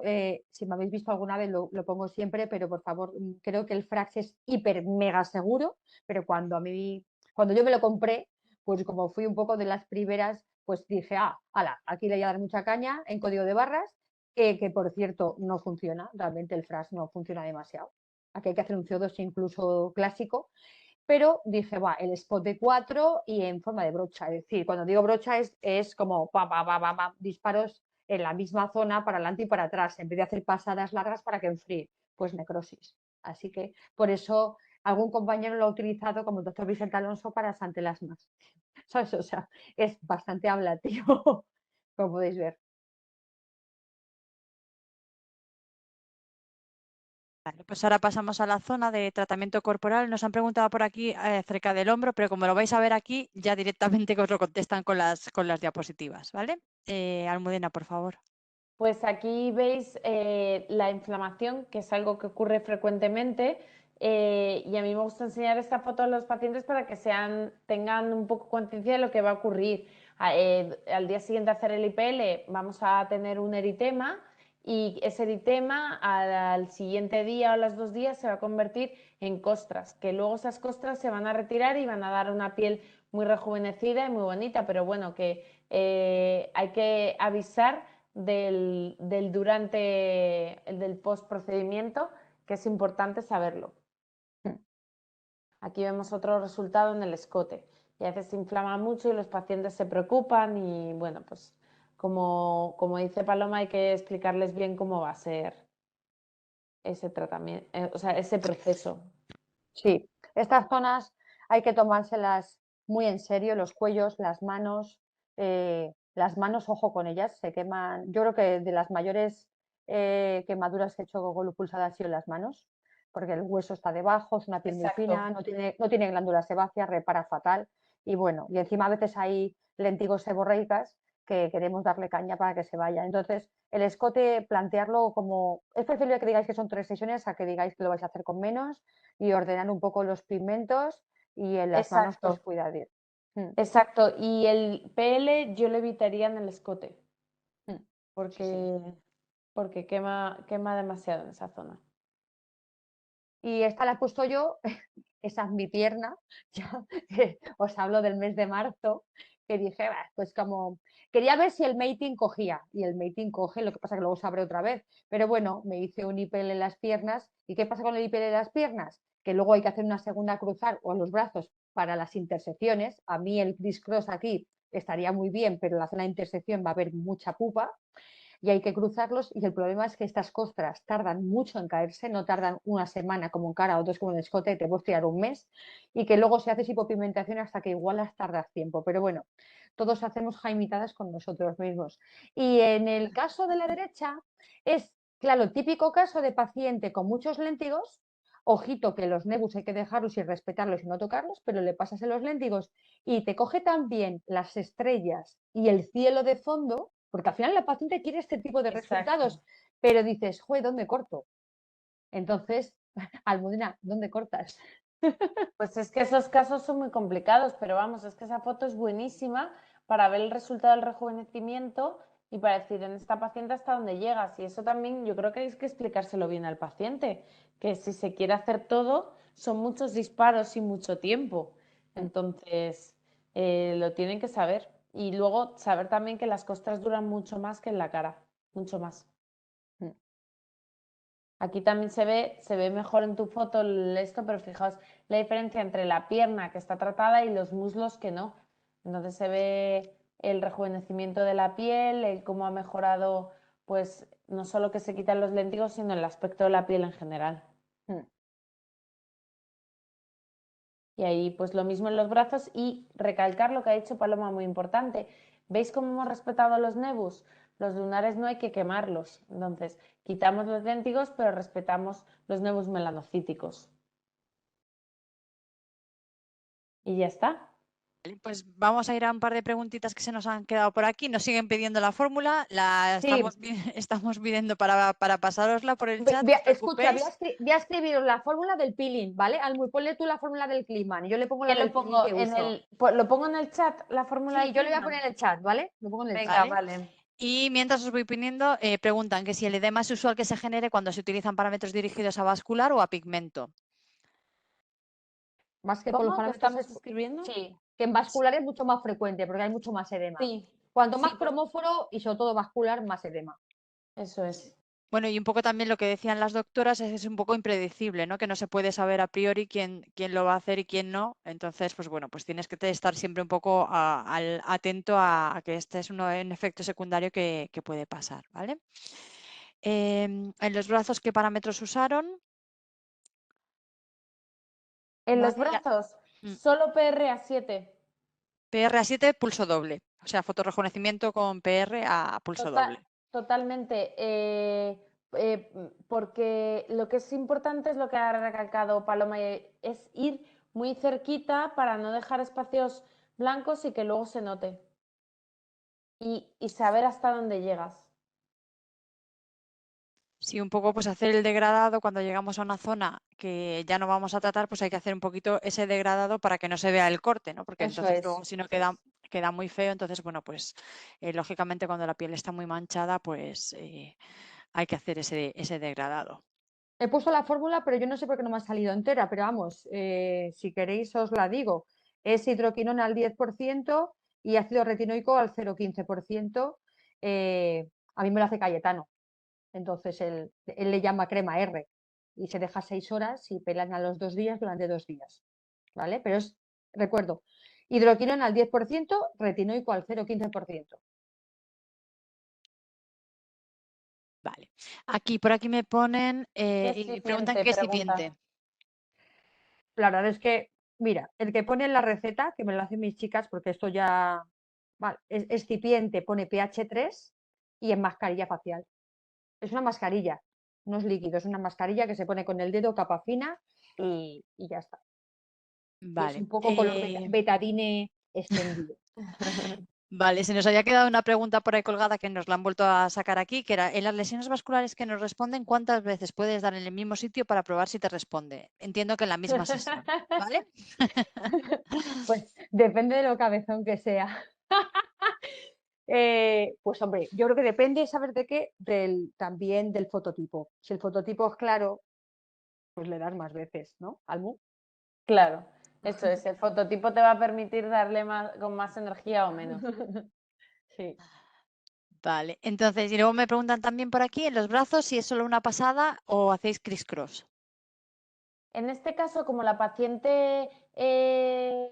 si me habéis visto alguna vez, lo pongo siempre, pero por favor, creo que el Frax es hiper mega seguro, pero cuando a mí Cuando yo me lo compré, pues como fui un poco de las primeras, pues dije, ala, aquí le voy a dar mucha caña en código de barras, que por cierto no funciona, realmente el flash no funciona demasiado. Aquí hay que hacer un CO2 incluso clásico, pero dije, va, el spot de 4 y en forma de brocha. Es decir, cuando digo brocha es como disparos en la misma zona para adelante y para atrás, en vez de hacer pasadas largas para que enfríe, pues necrosis. Así que por eso algún compañero lo ha utilizado como el doctor Vicente Alonso para santelasmas. ¿Sabes? O sea, es bastante ablativo, como podéis ver. Vale, pues ahora pasamos a la zona de tratamiento corporal. Nos han preguntado por aquí acerca del hombro, pero como lo vais a ver aquí, ya directamente que os lo contestan con las diapositivas, ¿vale? Almudena, por favor. Pues aquí veis la inflamación, que es algo que ocurre frecuentemente, y a mí me gusta enseñar esta foto a los pacientes para que tengan un poco conciencia de lo que va a ocurrir. Al día siguiente de hacer el IPL vamos a tener un eritema, y ese eritema al siguiente día o a los 2 días se va a convertir en costras, que luego esas costras se van a retirar y van a dar una piel muy rejuvenecida y muy bonita, pero bueno, que hay que avisar del post procedimiento, que es importante saberlo. Aquí vemos otro resultado en el escote, y a veces se inflama mucho y los pacientes se preocupan, y bueno, pues como dice Paloma, hay que explicarles bien cómo va a ser ese tratamiento, o sea, ese proceso. Sí, estas zonas hay que tomárselas muy en serio, los cuellos, las manos, ojo con ellas, se queman. Yo creo que de las mayores quemaduras que he hecho con lupulsada han sido las manos, porque el hueso está debajo, es una piel muy fina, no tiene glándulas sebáceas, repara fatal. Y bueno, y encima a veces hay lentigos seborreicas que queremos darle caña para que se vaya. Entonces, el escote, plantearlo como, es preferible que digáis que son 3 sesiones a que digáis que lo vais a hacer con menos, y ordenar un poco los pigmentos, y en las manos pues cuidar. Exacto, y el PL yo lo evitaría en el escote, porque quema demasiado en esa zona. Y esta la he puesto yo, esa es mi pierna, ya os hablo del mes de marzo, que dije, pues como quería ver si el mating cogía, y el mating coge, lo que pasa que luego se abre otra vez, pero bueno, me hice un IPL en las piernas. ¿Y qué pasa con el IPL en las piernas? Que luego hay que hacer una segunda cruzar o en los brazos para las intersecciones. A mí el criss-cross aquí estaría muy bien, pero en la zona de intersección va a haber mucha pupa y hay que cruzarlos, y el problema es que estas costras tardan mucho en caerse, no tardan una semana como en cara o 2 como en escote, te puedes tirar un mes, y que luego se hace hipopigmentación hasta que igual las tardas tiempo, pero bueno, todos hacemos jaimitadas con nosotros mismos. Y en el caso de la derecha es, claro, el típico caso de paciente con muchos léntigos. Ojito que los nebus hay que dejarlos y respetarlos y no tocarlos, pero le pasas en los léntigos y te coge también las estrellas y el cielo de fondo, porque al final la paciente quiere este tipo de resultados, pero dices, joder, ¿dónde corto? Entonces, Almudena, ¿dónde cortas? Pues es que esos casos son muy complicados, pero vamos, es que esa foto es buenísima para ver el resultado del rejuvenecimiento y para decir en esta paciente hasta dónde llegas. Y eso también yo creo que hay que explicárselo bien al paciente, que si se quiere hacer todo, son muchos disparos y mucho tiempo. Entonces, lo tienen que saber. Y luego saber también que las costras duran mucho más que en la cara, mucho más. Aquí también se ve mejor en tu foto esto, pero fijaos la diferencia entre la pierna que está tratada y los muslos que no. Entonces se ve el rejuvenecimiento de la piel, el cómo ha mejorado, pues no solo que se quitan los léntigos, sino el aspecto de la piel en general. Y ahí pues lo mismo en los brazos, y recalcar lo que ha dicho Paloma, muy importante. ¿Veis cómo hemos respetado los nebus? Los lunares no hay que quemarlos. Entonces, quitamos los léntigos, pero respetamos los nebus melanocíticos. Y ya está. Pues vamos a ir a un par de preguntitas que se nos han quedado por aquí. Nos siguen pidiendo la fórmula, estamos pidiendo para pasárosla por el chat. Escucha, voy a escribir la fórmula del peeling, ¿vale? Almu, ponle tú la fórmula del Kliman y yo le pongo la del peeling que uso. ¿Lo pongo en el chat, la fórmula? Sí, yo le voy a poner en el chat, ¿vale? Lo pongo en el Venga, chat. vale. Y mientras os voy poniendo, preguntan que si el edema es usual que se genere cuando se utilizan parámetros dirigidos a vascular o a pigmento. Más que ¿Cómo? ¿Lo parámetros estamos escribiendo? sí, que en vascular es mucho más frecuente porque hay mucho más edema. Sí, Cuanto sí, más cromóforo y sobre todo vascular, más edema. eso es. Bueno, y un poco también lo que decían las doctoras es un poco impredecible, ¿no? Que no se puede saber a priori quién lo va a hacer y quién no. Entonces, pues bueno, pues tienes que estar siempre un poco atento a que este es un efecto secundario que puede pasar, ¿vale? En los brazos, ¿qué parámetros usaron? En los Vale, brazos, Mm. solo PRA7. PRA7, pulso doble. O sea, fotorrejuvenecimiento con PR a pulso doble. Totalmente. Porque lo que es importante es lo que ha recalcado Paloma, es ir muy cerquita para no dejar espacios blancos y que luego se note. Y saber hasta dónde llegas. Sí, un poco pues hacer el degradado cuando llegamos a una zona que ya no vamos a tratar, pues hay que hacer un poquito ese degradado para que no se vea el corte, ¿no? Porque Eso entonces es. luego si no queda muy feo, entonces bueno, pues lógicamente cuando la piel está muy manchada, pues hay que hacer ese degradado. He puesto la fórmula, pero yo no sé por qué no me ha salido entera, pero vamos, si queréis os la digo. Es hidroquinona al 10% y ácido retinoico al 0,15%. A mí me lo hace Cayetano, entonces él le llama crema R y se deja 6 horas y pelan a los 2 días durante 2 días, ¿vale? Pero recuerdo, hidroquinona al 10%, retinoico al 0,15%. Vale. Por aquí me ponen y preguntan qué es pregunta. excipiente. La verdad es que, mira, el que pone en la receta, que me lo hacen mis chicas, porque esto ya vale, es excipiente, pone pH 3 y en mascarilla facial. Es una mascarilla, no es líquido, es una mascarilla que se pone con el dedo, capa fina y ya está. Y es Vale. un poco color betadine extendido. Vale, se nos había quedado una pregunta por ahí colgada que nos la han vuelto a sacar aquí, que era, en las lesiones vasculares que nos responden, ¿cuántas veces puedes dar en el mismo sitio para probar si te responde? Entiendo que en la misma sesión, ¿vale? Pues depende de lo cabezón que sea. Pues hombre, yo creo que depende, ¿sabes de qué? También del fototipo. Si el fototipo es claro, pues le das más veces, ¿no? Almu. Claro, eso es. El fototipo te va a permitir darle con más energía o menos. Sí. Vale, entonces, y luego me preguntan también por aquí, en los brazos, si es solo una pasada o hacéis criss-cross. En este caso, como la paciente es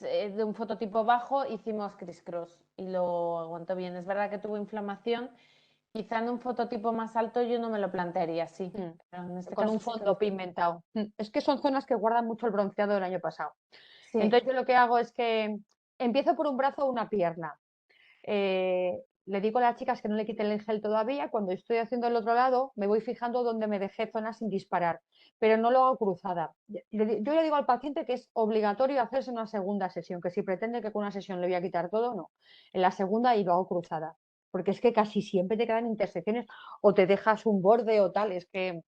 de un fototipo bajo, hicimos criss-cross y lo aguantó bien. Es verdad que tuvo inflamación. Quizá en un fototipo más alto yo no me lo plantearía así. Pero en este Con caso un sí que fondo pigmentado. Es que son zonas que guardan mucho el bronceado del año pasado. Sí. Entonces yo lo que hago es que empiezo por un brazo o una pierna. Le digo a las chicas que no le quiten el gel todavía. Cuando estoy haciendo el otro lado, me voy fijando dónde me dejé zonas sin disparar, pero no lo hago cruzada. Yo le digo al paciente que es obligatorio hacerse una segunda sesión, que si pretende que con una sesión le voy a quitar todo, no. En la segunda y lo hago cruzada, porque es que casi siempre te quedan intersecciones o te dejas un borde o tal, es que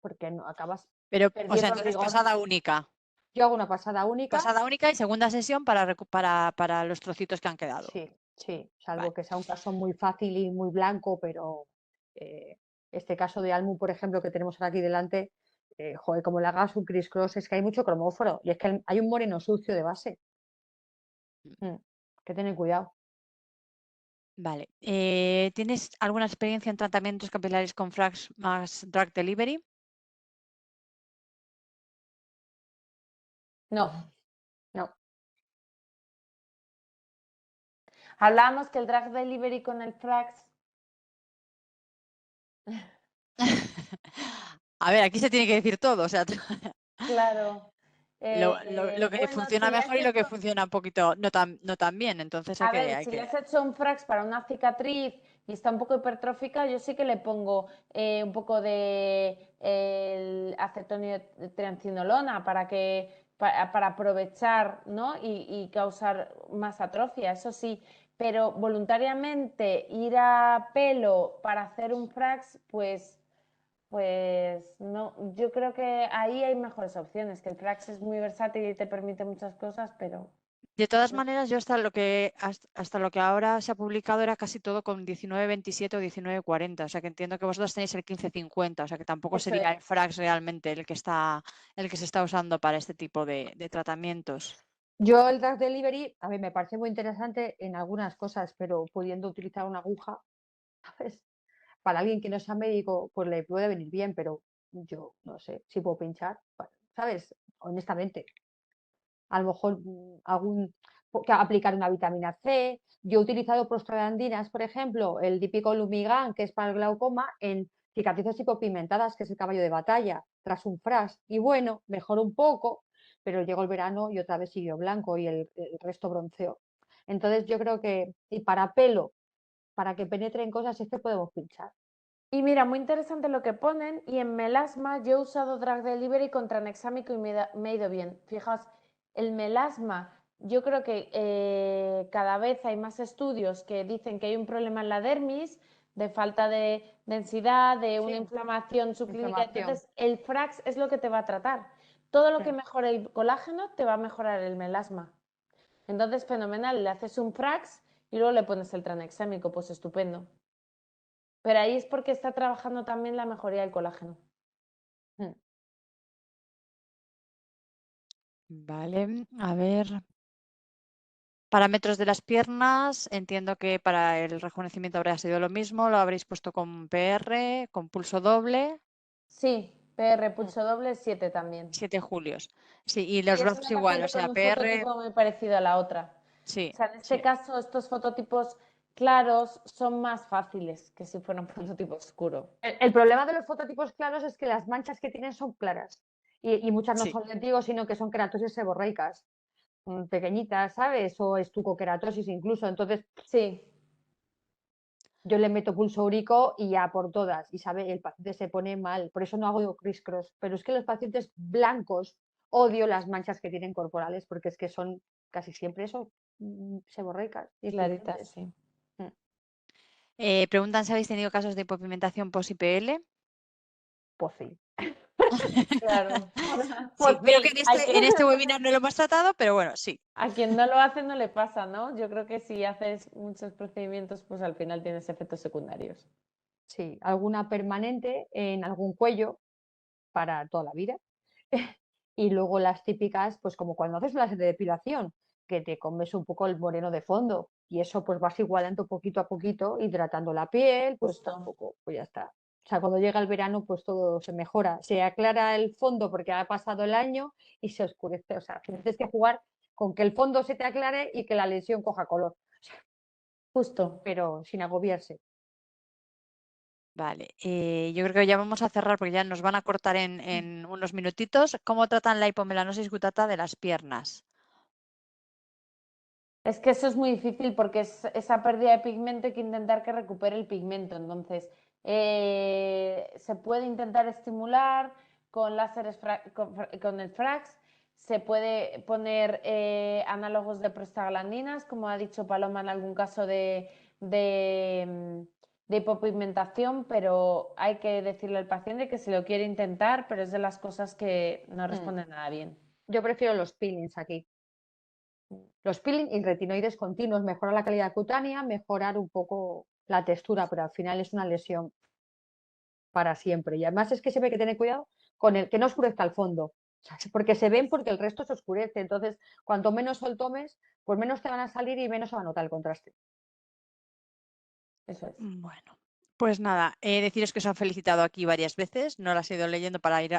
porque no acabas Pero, o sea, perdiendo el entonces rigor. pasada única. Yo hago una pasada única. Pasada única y segunda sesión para los trocitos que han quedado. Sí, sí, salvo Vale. que sea un caso muy fácil y muy blanco, pero este caso de Almu, por ejemplo, que tenemos aquí delante, joder, como le hagas un criss-cross, es que hay mucho cromóforo y es que hay un moreno sucio de base. Que tener cuidado. Vale. ¿Tienes alguna experiencia en tratamientos capilares con Frax más Drug Delivery? No. No. Hablábamos que el drug delivery con el Frax. A ver, aquí se tiene que decir todo, o sea, Claro. lo que Bueno, funciona si le has mejor y lo que hecho. funciona un poquito no tan bien, entonces A ver, si le has hecho un Frax para una cicatriz y está un poco hipertrófica, yo sí que le pongo un poco de acetonitroncinolona para aprovechar, ¿no? y causar más atrofia, eso sí. Pero voluntariamente ir a pelo para hacer un Frax, pues no. Yo creo que ahí hay mejores opciones, que el Frax es muy versátil y te permite muchas cosas, pero De todas maneras, yo hasta lo que ahora se ha publicado era casi todo con 1927 o 1940, o sea que entiendo que vosotros tenéis el 1550, o sea que tampoco Eso sería es. el Frax realmente el que se está usando para este tipo de tratamientos. Yo el drug delivery, a mí me parece muy interesante en algunas cosas, pero pudiendo utilizar una aguja, ¿sabes? Para alguien que no sea médico, pues le puede venir bien, pero yo no sé si puedo pinchar, ¿sabes? Honestamente, a lo mejor que aplicar una vitamina C. Yo he utilizado prostaglandinas, por ejemplo, el típico Lumigan, que es para el glaucoma, en cicatrices hipopigmentadas, que es el caballo de batalla, tras un fras. Y bueno, mejoró un poco, pero llegó el verano y otra vez siguió blanco y el resto bronceó. Entonces yo creo que, y para pelo, para que penetre en cosas, es que podemos pinchar. Y mira, muy interesante lo que ponen. Y en melasma yo he usado drug delivery contra anexámico y me ha ido bien. Fijaos, el melasma, yo creo que cada vez hay más estudios que dicen que hay un problema en la dermis, de falta de densidad, de una Sí, inflamación subclínica. inflamación. Entonces, el Frax es lo que te va a tratar. Todo lo que mejore el colágeno te va a mejorar el melasma. Entonces, fenomenal, le haces un Frax y luego le pones el tranexámico, pues estupendo. Pero ahí es porque está trabajando también la mejoría del colágeno. Mm. Vale, a ver. Parámetros de las piernas, entiendo que para el rejuvenecimiento habrá sido lo mismo, lo habréis puesto con PR, con pulso doble, Sí, PR pulso doble 7 también. 7 julios. Sí, y Sí, los es brazos una igual, o paciente sea, con un PR, fototipo muy parecido a la otra. sí, O sea, en este sí, caso, estos fototipos claros son más fáciles que si fuera un fototipo oscuro. El problema de los fototipos claros es que las manchas que tienen son claras y muchas no sí. son lentigos, sino que son queratosis seborreicas, pequeñitas, ¿sabes? O estucoqueratosis incluso. Entonces, Sí, yo le meto pulso úrico y ya por todas. Y sabe, el paciente se pone mal. Por eso no hago criss-cross. Pero es que los pacientes blancos odio las manchas que tienen corporales porque es que son casi siempre eso, seborreicas y claritas, expectantes. sí. Preguntan si habéis tenido casos de hipopigmentación post-IPL. Pues sí. Claro. Sí, Pues veo que sí, en este webinar no lo hemos tratado, pero bueno, sí. a quien no lo hace no le pasa, ¿no? Yo creo que si haces muchos procedimientos, pues al final tienes efectos secundarios. Sí, alguna permanente en algún cuello para toda la vida. Y luego las típicas, pues como cuando haces la depilación, que te comes un poco el moreno de fondo y eso pues vas igualando poquito a poquito, hidratando la piel, pues Justo. tampoco, pues ya está. O sea, cuando llega el verano, pues todo se mejora. Se aclara el fondo porque ha pasado el año y se oscurece. O sea, tienes que jugar con que el fondo se te aclare y que la lesión coja color, Justo. pero sin agobiarse. Vale, yo creo que ya vamos a cerrar porque ya nos van a cortar en unos minutitos. ¿Cómo tratan la hipomelanosis cutata de las piernas? Es que eso es muy difícil porque es esa pérdida de pigmento hay que intentar que recupere el pigmento. Entonces, se puede intentar estimular con láseres, con el Frax, se puede poner análogos de prostaglandinas, como ha dicho Paloma en algún caso de hipopigmentación, pero hay que decirle al paciente que se lo quiere intentar, pero es de las cosas que no responden nada bien. Yo prefiero los peelings aquí. Los peeling y retinoides continuos mejora la calidad cutánea, mejorar un poco la textura, pero al final es una lesión para siempre. Y además es que se ve que tener cuidado con el que no oscurezca el fondo, porque se ven porque el resto se oscurece. Entonces, cuanto menos sol tomes, pues menos te van a salir y menos se va a notar el contraste. Eso es. Bueno, pues nada, deciros que os han felicitado aquí varias veces, no las he ido leyendo para ir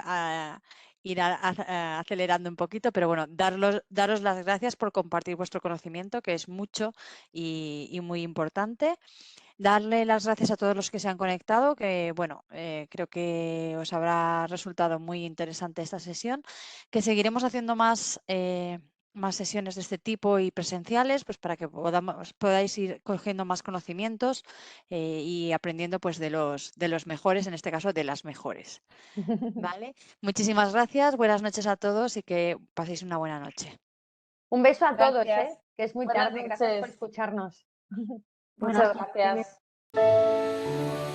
acelerando un poquito, pero bueno, daros las gracias por compartir vuestro conocimiento, que es mucho y muy importante. Darle las gracias a todos los que se han conectado, que bueno, creo que os habrá resultado muy interesante esta sesión, que seguiremos haciendo más sesiones de este tipo y presenciales, pues para que podáis ir cogiendo más conocimientos y aprendiendo pues de los mejores, en este caso de las mejores. ¿Vale? Muchísimas gracias, buenas noches a todos y que paséis una buena noche. Un beso a todos, Gracias. que es muy Buenas tarde. Gracias por noches. escucharnos. Muchas Buenas noches. gracias.